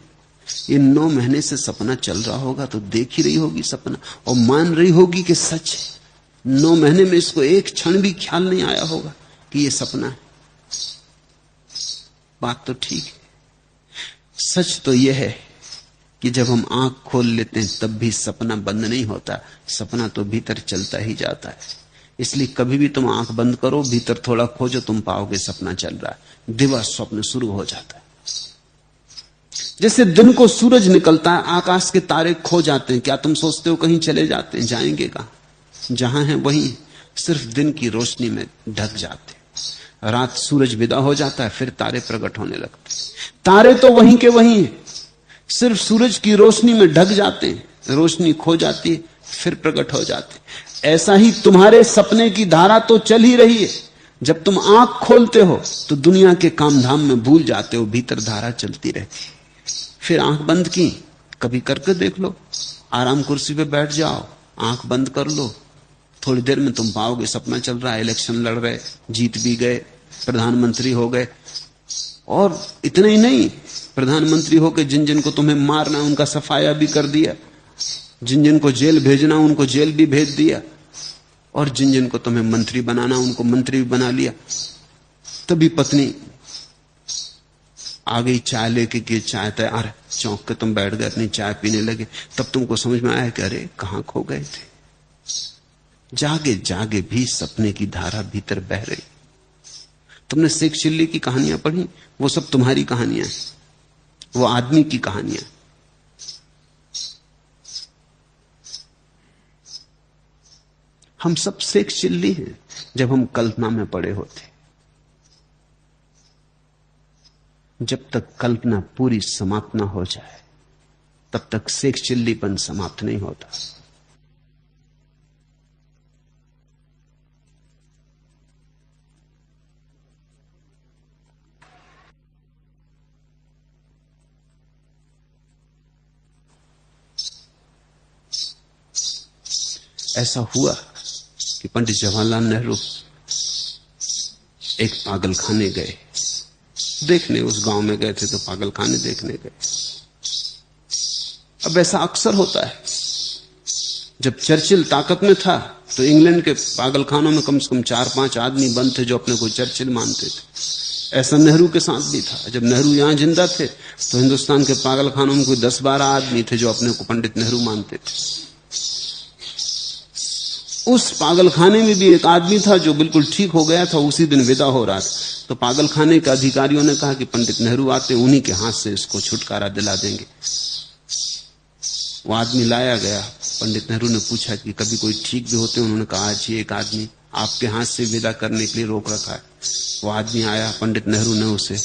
ये 9 महीने से सपना चल रहा होगा तो देख ही रही होगी सपना, और मान रही होगी कि सच है। 9 महीने में इसको एक क्षण भी ख्याल नहीं आया होगा कि ये सपना है। बात तो ठीक है। सच तो यह है कि जब हम आंख खोल लेते हैं तब भी सपना बंद नहीं होता। सपना तो भीतर चलता ही जाता है। इसलिए कभी भी तुम आंख बंद करो, भीतर थोड़ा खोजो, तुम पाओगे सपना चल रहा है। दिवा स्वप्न शुरू हो जाता है। जैसे दिन को सूरज निकलता है, आकाश के तारे खो जाते हैं। क्या तुम सोचते हो कहीं चले जाते हैं? जाएंगे कहां? जहां है वहीं, सिर्फ दिन की रोशनी में ढक जाते। रात सूरज विदा हो जाता है, फिर तारे प्रकट होने लगते। तारे तो वहीं के वहीं हैं, सिर्फ सूरज की रोशनी में ढक जाते हैं, रोशनी खो जाती है, फिर प्रकट हो जाते। ऐसा ही तुम्हारे सपने की धारा तो चल ही रही है। जब तुम आंख खोलते हो तो दुनिया के कामधाम में भूल जाते हो, भीतर धारा चलती रहती। फिर आंख बंद की, कभी करके देख लो, आराम कुर्सी पे बैठ जाओ, आंख बंद कर लो, थोड़ी देर में तुम पाओगे सपना चल रहा है, इलेक्शन लड़ रहे, जीत भी गए, प्रधानमंत्री हो गए। और इतना ही नहीं, प्रधानमंत्री होकर जिन जिन को तुम्हें मारना उनका सफाया भी कर दिया, जिन जिन को जेल भेजना उनको जेल भी भेज दिया, और जिन जिन को तुम्हें मंत्री बनाना उनको मंत्री भी बना लिया। तभी पत्नी आ गई चाय लेके कि चाय तैयार है, चौंक के तुम बैठ गए, अपनी चाय पीने लगे। तब तुमको समझ में आया कि अरे कहां खो गए थे। जागे जागे भी सपने की धारा भीतर बह रही। तुमने शेख चिल्ली की कहानियां पढ़ी, वो सब तुम्हारी कहानियां हैं, वो आदमी की कहानियां। हम सब शेख चिल्ली हैं जब हम कल्पना में पड़े होते। जब तक कल्पना पूरी समाप्त ना हो जाए तब तक शेख चिल्लीपन समाप्त नहीं होता। ऐसा हुआ कि पंडित जवाहरलाल नेहरू एक पागलखाने गए देखने। उस गांव में गए थे तो पागलखाने देखने गए। अब ऐसा अक्सर होता है, जब चर्चिल ताकत में था तो इंग्लैंड के पागलखानों में कम से कम 4-5 आदमी बंद थे जो अपने को चर्चिल मानते थे। ऐसा नेहरू के साथ भी था। जब नेहरू यहां जिंदा थे तो हिंदुस्तान के पागलखानों में कोई 10-12 आदमी थे जो अपने को पंडित नेहरू मानते थे। उस पागलखाने में भी एक आदमी था जो बिल्कुल ठीक हो गया था, उसी दिन विदा हो रहा था। तो पागलखाने के अधिकारियों ने कहा कि पंडित नेहरू आते, उन्हीं के हाथ से इसको छुटकारा दिला देंगे। वो आदमी लाया गया। पंडित नेहरू ने पूछा कि कभी कोई ठीक भी होते? उन्होंने कहा आज ये एक आदमी आपके हाथ से विदा करने के लिए रोक रखा है। वो आदमी आया, पंडित नेहरू ने उसे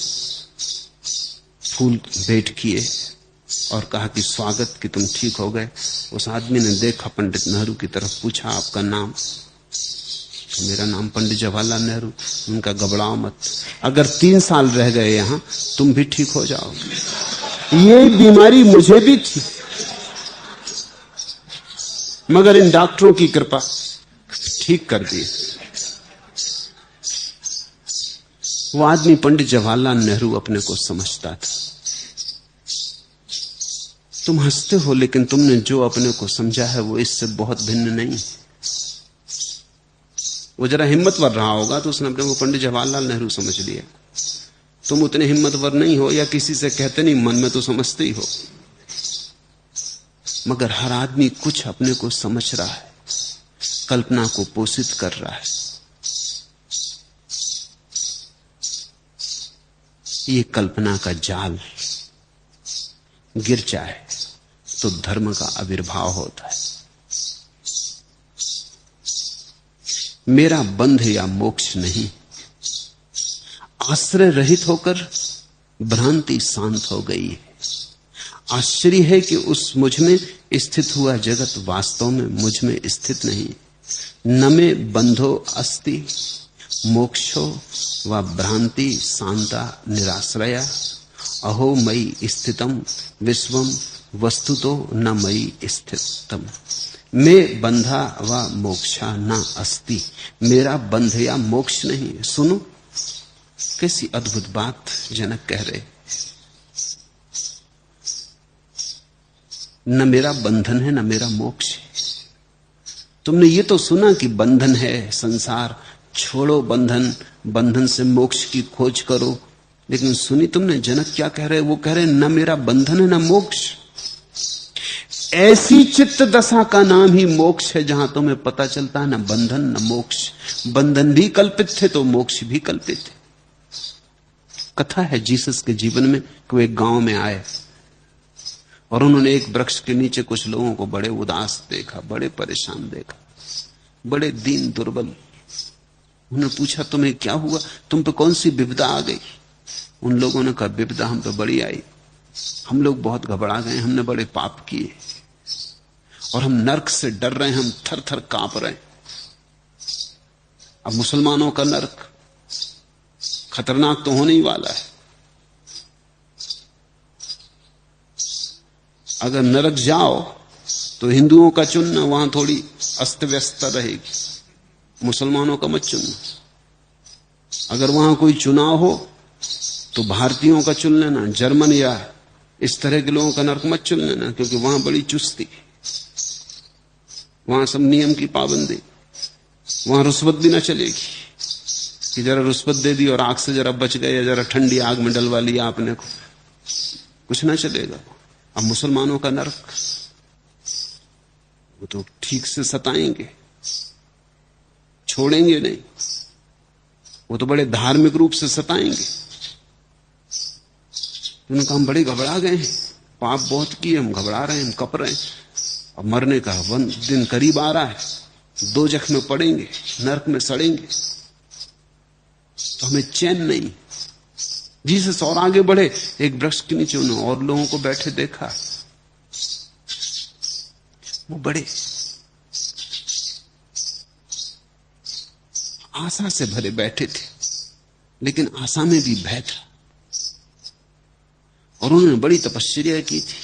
फूल भेंट किए और कहा कि स्वागत कि तुम ठीक हो गए। उस आदमी ने देखा पंडित नेहरू की तरफ, पूछा आपका नाम? तो मेरा नाम पंडित जवाहरलाल नेहरू। उनका घबराओ मत, अगर 3 साल रह गए यहां तुम भी ठीक हो जाओगे। ये बीमारी मुझे भी थी मगर इन डॉक्टरों की कृपा ठीक कर दी। वो आदमी पंडित जवाहरलाल नेहरू अपने को समझता था। तुम हंसते हो लेकिन तुमने जो अपने को समझा है वो इससे बहुत भिन्न नहीं। वो जरा हिम्मतवर रहा होगा तो उसने अपने को पंडित जवाहरलाल नेहरू समझ लिया। तुम उतने हिम्मतवर नहीं हो, या किसी से कहते नहीं, मन में तो समझते ही हो। मगर हर आदमी कुछ अपने को समझ रहा है, कल्पना को पोषित कर रहा है। ये कल्पना का जाल गिर जाए तो धर्म का आविर्भाव होता है। मेरा बंध या मोक्ष नहीं, आश्रय रहित होकर भ्रांति शांत हो गई है। आश्चर्य है कि उस मुझ में स्थित हुआ जगत वास्तव में मुझ में स्थित नहीं। न में बंधो अस्ति मोक्षो व भ्रांति शांता निराश्रया। अहो मयि स्थितम विश्वम वस्तुतो न मयि स्थितम। मैं बंधा व मोक्षा न अस्ति, मेरा बंध या मोक्ष नहीं। सुनो कैसी अद्भुत बात जनक कह रहे। न मेरा बंधन है न मेरा मोक्ष है। तुमने ये तो सुना कि बंधन है संसार, छोड़ो बंधन, बंधन से मोक्ष की खोज करो। लेकिन सुनी तुमने जनक क्या कह रहे? वो कह रहे न मेरा बंधन है न मोक्ष। ऐसी चित्त दशा का नाम ही मोक्ष है जहां तुम्हें पता चलता है न बंधन न मोक्ष। बंधन भी कल्पित थे तो मोक्ष भी कल्पित थे। कथा है जीसस के जीवन में कि वो एक गांव में आए और उन्होंने एक वृक्ष के नीचे कुछ लोगों को बड़े उदास देखा, बड़े परेशान देखा। बड़े दीन दुर्बल। उन्होंने पूछा तुम्हें क्या हुआ, तुम पे कौन सी विपदा आ गई? उन लोगों ने कहा विपदा हम पे बड़ी आई, हम लोग बहुत घबरा गए, हमने बड़े पाप किए और हम नरक से डर रहे हैं, हम थर थर कांप रहे हैं। अब मुसलमानों का नरक खतरनाक तो होने ही वाला है। अगर नरक जाओ तो हिंदुओं का चुनना, वहां थोड़ी अस्त व्यस्तता रहेगी, मुसलमानों का मत चुनना। अगर वहां कोई चुनाव हो तो भारतीयों का चुन लेना, जर्मन या इस तरह के लोगों का नरक मत चुन लेना, क्योंकि वहां बड़ी चुस्ती, वहां सब नियम की पाबंदी, वहां रुस्वत भी ना चलेगी कि जरा रुस्वत दे दी और आग से जरा बच गए या जरा ठंडी आग में डलवा लिया आपने को, कुछ ना चलेगा। अब मुसलमानों का नरक, वो तो ठीक से सताएंगे, छोड़ेंगे नहीं, वो तो बड़े धार्मिक रूप से सताएंगे। उन्होंने कहा हम बड़े घबरा गए हैं, पाप बहुत किए, हम घबरा रहे हैं, हम कप रहे हैं, अब मरने का दिन करीब आ रहा है, दोजख में पड़ेंगे, नरक में सड़ेंगे, तो हमें चैन नहीं। जीसस और आगे बढ़े, एक वृक्ष के नीचे उन्होंने और लोगों को बैठे देखा, वो बड़े आशा से भरे बैठे थे, लेकिन आशा में भी भय था। और उन्होंने बड़ी तपस्या की थी,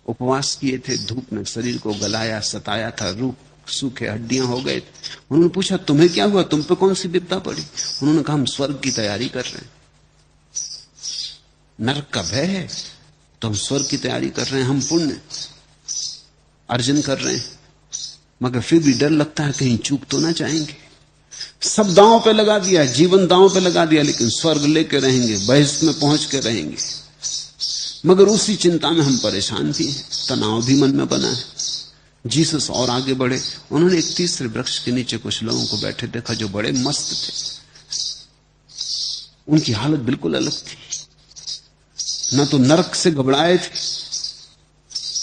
उपवास किए थे, धूप में शरीर को गलाया सताया था, रूख सूखे हड्डियां हो गए थे। उन्होंने पूछा तुम्हें क्या हुआ, तुम पे कौन सी विपदा पड़ी? उन्होंने कहा हम स्वर्ग की तैयारी कर रहे हैं, नरक का भय है तो हम स्वर्ग की तैयारी कर रहे हैं, हम पुण्य अर्जन कर रहे हैं, मगर फिर भी डर लगता है कहीं चूक तो ना जाएंगे। सब दांव पे लगा दिया, जीवन दांव पे लगा दिया, लेकिन स्वर्ग लेके रहेंगे, बहिष्ठ में पहुंच के रहेंगे, मगर उसी चिंता में हम परेशान भी हैं, तनाव भी मन में बना है। जीसस और आगे बढ़े, उन्होंने एक तीसरे वृक्ष के नीचे कुछ लोगों को बैठे देखा जो बड़े मस्त थे, उनकी हालत बिल्कुल अलग थी, न तो नरक से घबराए थे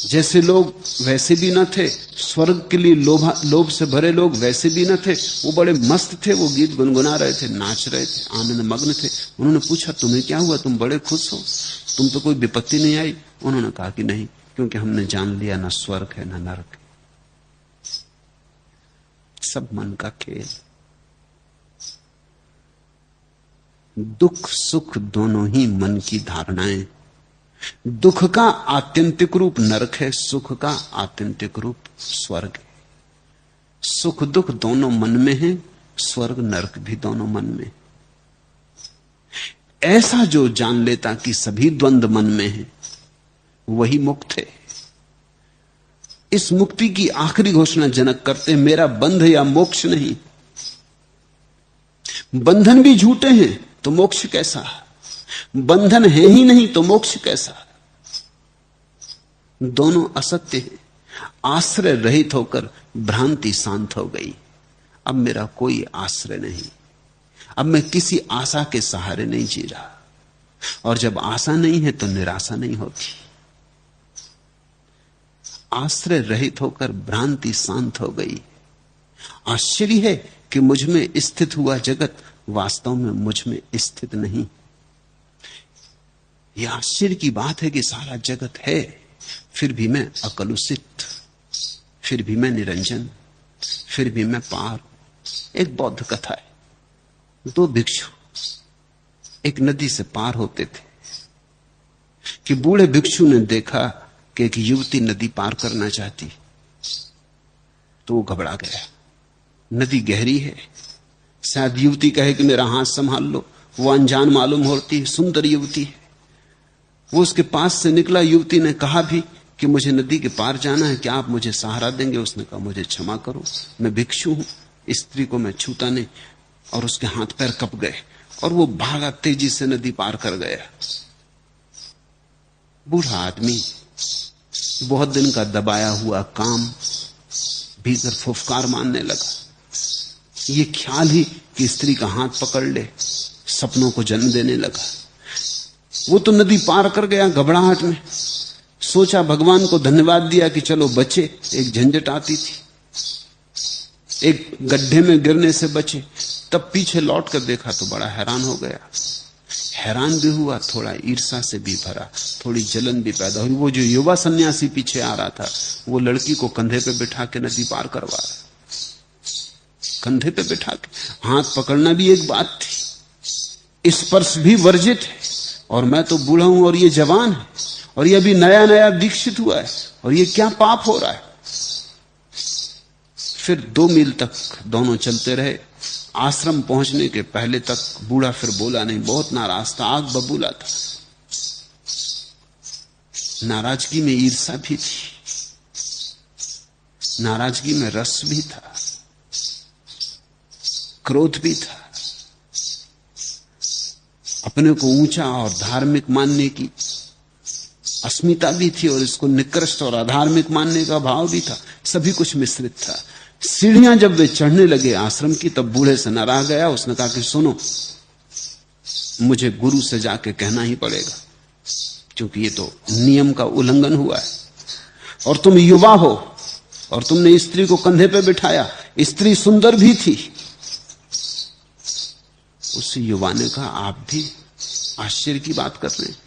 जैसे लोग वैसे भी न थे, स्वर्ग के लिए लोभ से भरे लोग वैसे भी न थे, वो बड़े मस्त थे, वो गीत गुनगुना रहे थे, नाच रहे थे, आनंद मग्न थे। उन्होंने पूछा तुम्हें क्या हुआ, तुम बड़े खुश हो, तुम पे कोई विपत्ति नहीं आई? उन्होंने कहा कि नहीं, क्योंकि हमने जान लिया न स्वर्ग है न नरक है, सब मन का खेल। दुख सुख दोनों ही मन की धारणाएं, दुख का आत्यंतिक रूप नरक है, सुख का आत्यंतिक रूप स्वर्ग है। सुख दुख दोनों मन में है, स्वर्ग नरक भी दोनों मन में। ऐसा जो जान लेता कि सभी द्वंद्व मन में है, वही मुक्त है। इस मुक्ति की आखिरी घोषणा जनक करते, मेरा बंध या मोक्ष नहीं। बंधन भी झूठे हैं तो मोक्ष कैसा? बंधन है ही नहीं तो मोक्ष कैसा? दोनों असत्य हैं। आश्रय रहित होकर भ्रांति शांत हो गई। अब मेरा कोई आश्रय नहीं, अब मैं किसी आशा के सहारे नहीं जी रहा, और जब आशा नहीं है तो निराशा नहीं होती। आश्रय रहित होकर भ्रांति शांत हो गई। आश्चर्य है कि मुझ में स्थित हुआ जगत वास्तव में मुझ में स्थित नहीं। यह आश्चर्य की बात है कि सारा जगत है, फिर भी मैं अकलुषित, फिर भी मैं निरंजन, फिर भी मैं पार। एक बौद्ध कथा है, दो भिक्षु एक नदी से पार होते थे कि बूढ़े भिक्षु ने देखा कि एक युवती नदी पार करना चाहती, तो वो घबरा गया। नदी गहरी है, शायद युवती कहे कि मेरा हाथ संभाल लो, वो अनजान मालूम होती है, सुंदर युवती है। वो उसके पास से निकला, युवती ने कहा भी कि मुझे नदी के पार जाना है, क्या आप मुझे सहारा देंगे? उसने कहा मुझे क्षमा करो, मैं भिक्षु हूं, स्त्री को मैं छूता नहीं। और उसके हाथ पैर कप गए और वो भागा, तेजी से नदी पार कर गया। बूढ़ा आदमी, बहुत दिन का दबाया हुआ काम भीतर फुफकार मारने लगा। ये ख्याल ही कि स्त्री का हाथ पकड़ ले सपनों को जन्म देने लगा। वो तो नदी पार कर गया घबराहट में, सोचा भगवान को धन्यवाद दिया कि चलो बचे, एक झंझट आती थी। एक गड्ढे में गिरने से बचे। तब पीछे लौट कर देखा तो बड़ा हैरान हो गया। हैरान भी हुआ, थोड़ा ईर्ष्या से भी भरा, थोड़ी जलन भी पैदा हुई। वो जो युवा सन्यासी पीछे आ रहा था, वो लड़की को कंधे पे बिठा के नदी पार करवा रहा, कंधे पे बिठा के। हाथ पकड़ना भी एक बात थी, स्पर्श भी वर्जित है। और मैं तो बूढ़ा हूं और ये जवान है, और ये अभी नया नया दीक्षित हुआ है, और ये क्या पाप हो रहा है। फिर 2 मील तक दोनों चलते रहे। आश्रम पहुंचने के पहले तक बूढ़ा फिर बोला नहीं, बहुत नाराज था, आग बबूला था। नाराजगी में ईर्ष्या भी थी, नाराजगी में रस भी था, क्रोध भी था, अपने को ऊंचा और धार्मिक मानने की अस्मिता भी थी, और इसको निकृष्ट और अधार्मिक मानने का भाव भी था। सभी कुछ मिश्रित था। सीढ़ियां जब वे चढ़ने लगे आश्रम की, तब बूढ़े से न रह गया। उसने कहा कि सुनो, मुझे गुरु से जाके कहना ही पड़ेगा, क्योंकि ये तो नियम का उल्लंघन हुआ है। और तुम युवा हो, और तुमने स्त्री को कंधे पे बिठाया। स्त्री सुंदर भी थी। उस युवा ने कहा, आप भी आश्चर्य की बात कर रहे हैं।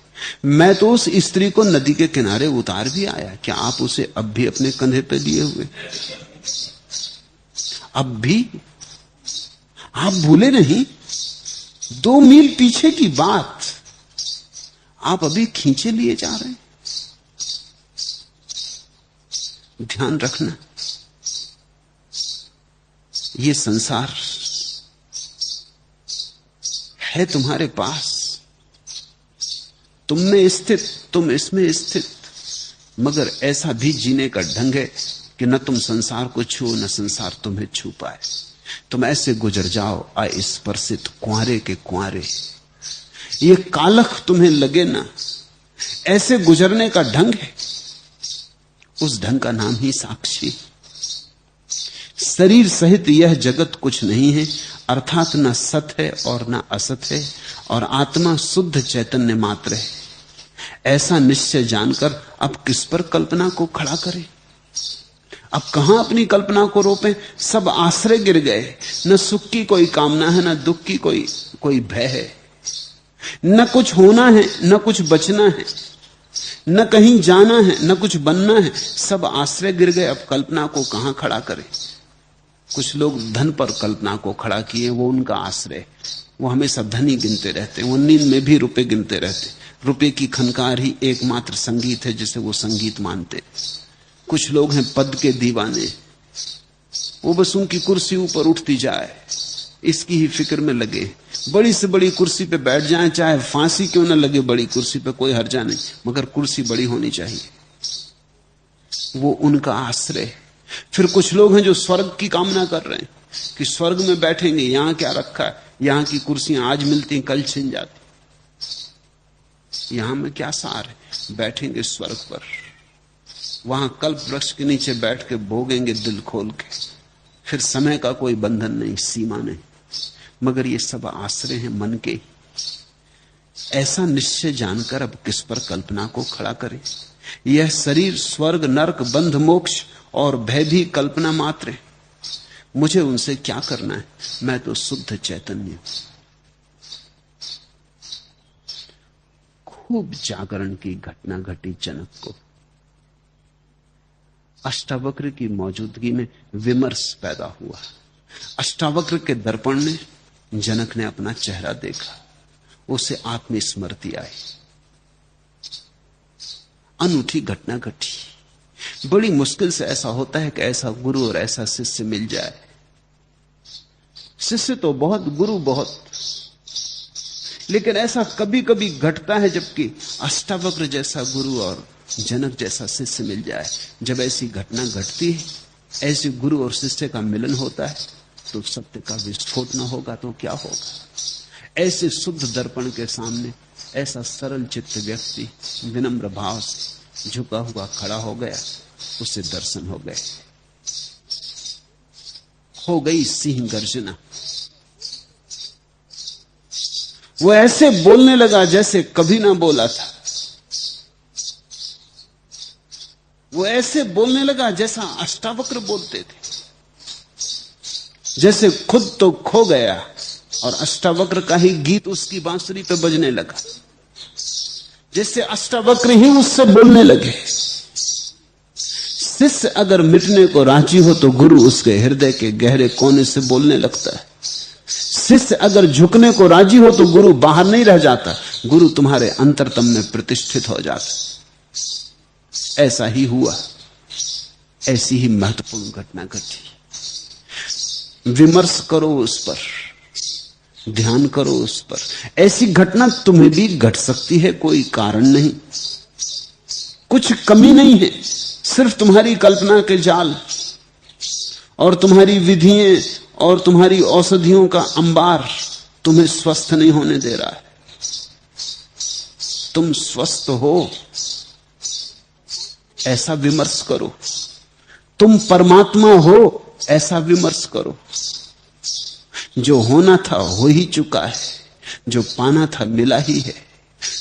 मैं तो उस स्त्री को नदी के किनारे उतार भी आया, क्या आप उसे अब भी अपने कंधे पे लिए हुए? अब भी आप भूले नहीं? 2 मील पीछे की बात आप अभी खींचे लिए जा रहे हैं। ध्यान रखना, ये संसार है तुम्हारे पास, तुम में स्थित, तुम इसमें स्थित, मगर ऐसा भी जीने का ढंग है कि न तुम संसार को छू, न संसार तुम्हें छू पाए। तुम ऐसे गुजर जाओ अस्पर्शित, कुंवारे के कुंवारे। ये कालख तुम्हें लगे ना, ऐसे गुजरने का ढंग है। उस ढंग का नाम ही साक्षी। शरीर सहित यह जगत कुछ नहीं है, अर्थात न सत है और न असत है, और आत्मा शुद्ध चैतन्य मात्र है। ऐसा निश्चय जानकर अब किस पर कल्पना को खड़ा करें? अब कहां अपनी कल्पना को रोपें? सब आश्रय गिर गए। न सुख की कोई कामना है, न दुख की कोई भय है, न कुछ होना है, न कुछ बचना है, न कहीं जाना है, न कुछ बनना है। सब आश्रय गिर गए। अब कल्पना को कहां खड़ा करें? कुछ लोग धन पर कल्पना को खड़ा किए, वो उनका आश्रय। वो हमेशा धन ही गिनते रहते, वो नींद में भी रुपए गिनते रहते। रुपए की खनकार ही एकमात्र संगीत है जिसे वो संगीत मानते। कुछ लोग हैं पद के दीवाने, वो बस उनकी कुर्सी ऊपर उठती जाए, इसकी ही फिक्र में लगे। बड़ी से बड़ी कुर्सी पे बैठ जाएं, चाहे फांसी क्यों न लगे, बड़ी कुर्सी पे कोई हर्जा नहीं, मगर कुर्सी बड़ी होनी चाहिए। वो उनका आश्रय। फिर कुछ लोग हैं जो स्वर्ग की कामना कर रहे हैं कि स्वर्ग में बैठेंगे। यहां क्या रखा है? यहां की कुर्सियां आज मिलती कल छिन जाती, यहां में क्या सार है? बैठेंगे स्वर्ग पर, वहां कल्प वृक्ष के नीचे बैठ के भोगेंगे दिल खोल के। फिर समय का कोई बंधन नहीं, सीमा नहीं, मगर ये सब आश्रय हैं मन के। ऐसा निश्चय जानकर अब किस पर कल्पना को खड़ा करें? यह शरीर स्वर्ग नरक बंध मोक्ष और भय भी कल्पना मात्र है। मुझे उनसे क्या करना है? मैं तो शुद्ध चैतन्य हूं। खूब जागरण की घटना घटी जनक को। अष्टावक्र की मौजूदगी में विमर्श पैदा हुआ। अष्टावक्र के दर्पण में जनक ने अपना चेहरा देखा, उसे आत्मस्मृति आई। अनूठी घटना घटी। बड़ी मुश्किल से ऐसा होता है कि ऐसा गुरु और ऐसा शिष्य मिल जाए। शिष्य तो बहुत, गुरु बहुत, लेकिन ऐसा कभी कभी घटता है जबकि अष्टावक्र जैसा गुरु और जनक जैसा शिष्य मिल जाए। जब ऐसी घटना घटती है, ऐसे गुरु और शिष्य का मिलन होता है, तो सत्य का विस्फोट न होगा तो क्या होगा? ऐसे शुद्ध दर्पण के सामने ऐसा सरल चित्त व्यक्ति विनम्र भाव से झुका हुआ खड़ा हो गया, उसे दर्शन हो गए। हो गई सिंह गर्जना। वो ऐसे बोलने लगा जैसे कभी ना बोला था। वो ऐसे बोलने लगा जैसा अष्टावक्र बोलते थे। जैसे खुद तो खो गया और अष्टावक्र का ही गीत उसकी बांसुरी पे बजने लगा, जैसे अष्टावक्र ही उससे बोलने लगे। शिष्य अगर मिटने को राजी हो तो गुरु उसके हृदय के गहरे कोने से बोलने लगता है। शिष्य अगर झुकने को राजी हो तो गुरु बाहर नहीं रह जाता, गुरु तुम्हारे अंतरतम में प्रतिष्ठित हो जाता। ऐसा ही हुआ, ऐसी ही महत्वपूर्ण घटना घटी। विमर्श करो उस पर, ध्यान करो उस पर। ऐसी घटना तुम्हें भी घट सकती है, कोई कारण नहीं, कुछ कमी नहीं है, सिर्फ तुम्हारी कल्पना के जाल और तुम्हारी विधियां और तुम्हारी औषधियों का अंबार तुम्हें स्वस्थ नहीं होने दे रहा है। तुम स्वस्थ हो ऐसा विमर्श करो, तुम परमात्मा हो ऐसा विमर्श करो। जो होना था हो ही चुका है, जो पाना था मिला ही है।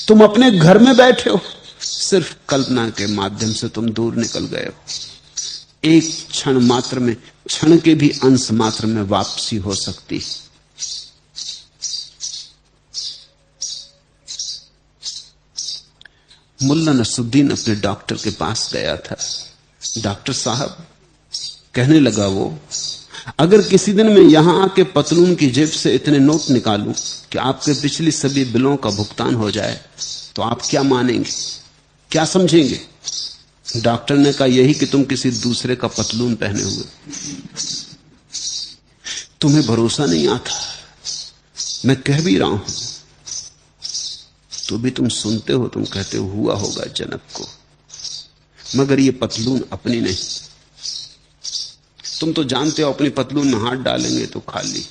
तुम अपने घर में बैठे हो, सिर्फ कल्पना के माध्यम से तुम दूर निकल गए हो। एक क्षण मात्र में, क्षण के भी अंश मात्र में वापसी हो सकती है। मुल्ला नसरुद्दीन अपने डॉक्टर के पास गया था। डॉक्टर साहब, कहने लगा वो, अगर किसी दिन मैं यहां आके पतलून की जेब से इतने नोट निकालूं कि आपके पिछली सभी बिलों का भुगतान हो जाए, तो आप क्या मानेंगे, क्या समझेंगे? डॉक्टर ने कहा, यही कि तुम किसी दूसरे का पतलून पहने हुए। तुम्हें भरोसा नहीं आता, मैं कह भी रहा हूं तो भी तुम सुनते हो। तुम कहते हो हुआ होगा जनक को, मगर ये पतलून अपनी नहीं। तुम तो जानते हो अपनी पतलून में हाथ डालेंगे तो खाली।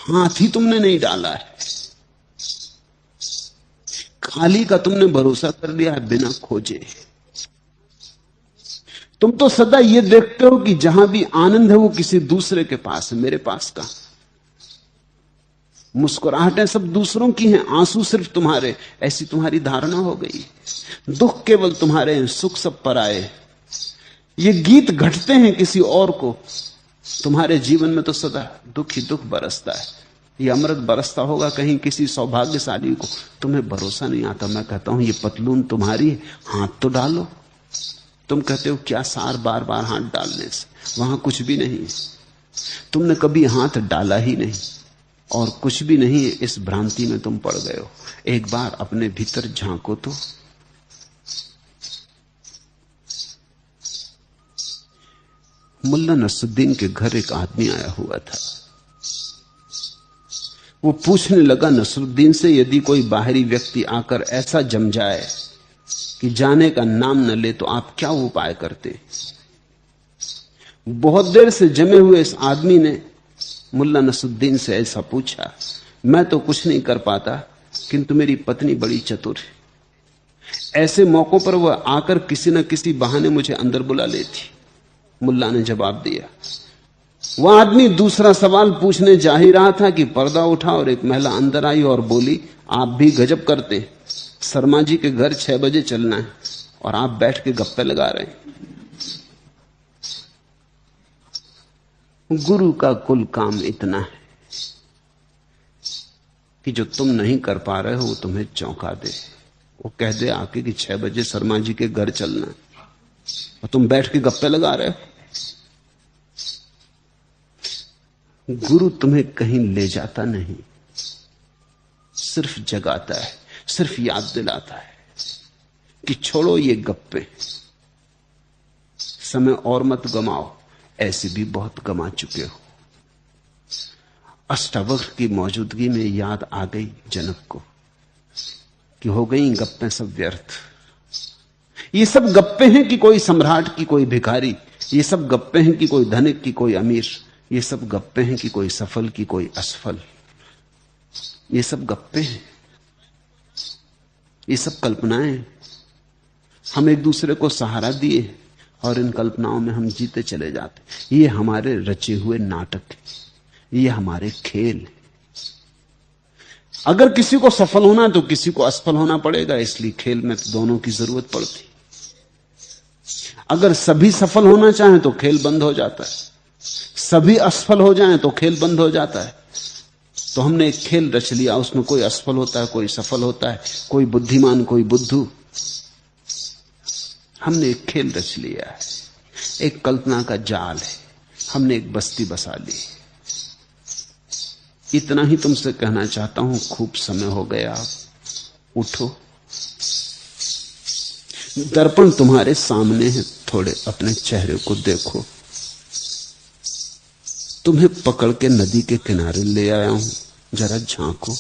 हाथ ही तुमने नहीं डाला है, खाली का तुमने भरोसा कर लिया है बिना खोजे। तुम तो सदा ये देखते हो कि जहां भी आनंद है वो किसी दूसरे के पास है, मेरे पास का। मुस्कुराहटें सब दूसरों की हैं, आंसू सिर्फ तुम्हारे, ऐसी तुम्हारी धारणा हो गई। दुख केवल तुम्हारे हैं, सुख सब पराए। ये गीत घटते हैं किसी और को, तुम्हारे जीवन में तो सदा दुख ही दुख बरसता है। ये अमृत बरसता होगा कहीं किसी सौभाग्यशाली को, तुम्हें भरोसा नहीं आता। मैं कहता हूं ये पतलून तुम्हारी है, हाथ तो डालो। तुम कहते हो क्या सार बार बार हाथ डालने से, वहां कुछ भी नहीं। तुमने कभी हाथ डाला ही नहीं और कुछ भी नहीं है, इस भ्रांति में तुम पड़ गए हो। एक बार अपने भीतर झांको तो। मुल्ला नसरुद्दीन के घर एक आदमी आया हुआ था। वो पूछने लगा नसरुद्दीन से, यदि कोई बाहरी व्यक्ति आकर ऐसा जम जाए कि जाने का नाम न ले तो आप क्या उपाय करते? बहुत देर से जमे हुए इस आदमी ने मुल्ला नसरुद्दीन से ऐसा पूछा। मैं तो कुछ नहीं कर पाता, किंतु मेरी पत्नी बड़ी चतुर है। ऐसे मौकों पर वह आकर किसी न किसी बहाने मुझे अंदर बुला लेती। मुल्ला ने जवाब दिया। वह आदमी दूसरा सवाल पूछने जा ही रहा था कि पर्दा उठा और एक महिला अंदर आई और बोली, आप भी गजब करते हैं, शर्मा जी के घर 6 बजे चलना है और आप बैठ के गप्पे लगा रहे हैं। गुरु का कुल काम इतना है कि जो तुम नहीं कर पा रहे हो वो तुम्हें चौंका दे। वो कह दे आके कि 6 बजे शर्मा जी के घर चलना है और तुम बैठ के गप्पे लगा रहे हो। गुरु तुम्हें कहीं ले जाता नहीं, सिर्फ जगाता है, सिर्फ याद दिलाता है कि छोड़ो ये गप्पे, समय और मत गमाओ, ऐसे भी बहुत गमा चुके हो। अष्टावक्र की मौजूदगी में याद आ गई जनक को कि हो गई गप्पे सब व्यर्थ। ये सब गप्पे हैं कि कोई सम्राट की कोई भिखारी, ये सब गप्पे हैं कि कोई धनिक की कोई अमीर, ये सब गप्पे हैं कि कोई सफल की कोई असफल। ये सब गप्पे हैं, ये सब कल्पनाएं। हम एक दूसरे को सहारा दिए और इन कल्पनाओं में हम जीते चले जाते। ये हमारे रचे हुए नाटक है, ये हमारे खेल है। अगर किसी को सफल होना है तो किसी को असफल होना पड़ेगा, इसलिए खेल में तो दोनों की जरूरत पड़ती। अगर सभी सफल होना चाहें तो खेल बंद हो जाता है, सभी असफल हो जाएं तो खेल बंद हो जाता है। तो हमने एक खेल रच लिया, उसमें कोई असफल होता है, कोई सफल होता है, कोई बुद्धिमान, कोई बुद्धू। हमने एक खेल रच लिया है, एक कल्पना का जाल है, हमने एक बस्ती बसा ली। इतना ही तुमसे कहना चाहता हूं, खूब समय हो गया, उठो। दर्पण तुम्हारे सामने है, थोड़े अपने चेहरे को देखो। तुम्हें पकड़ के नदी के किनारे ले आया हूं, जरा झांको।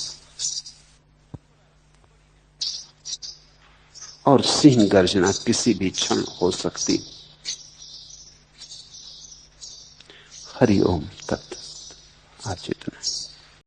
और सिंह गर्जना किसी भी क्षण हो सकती। हरि ओम तत्सत। आज इतना।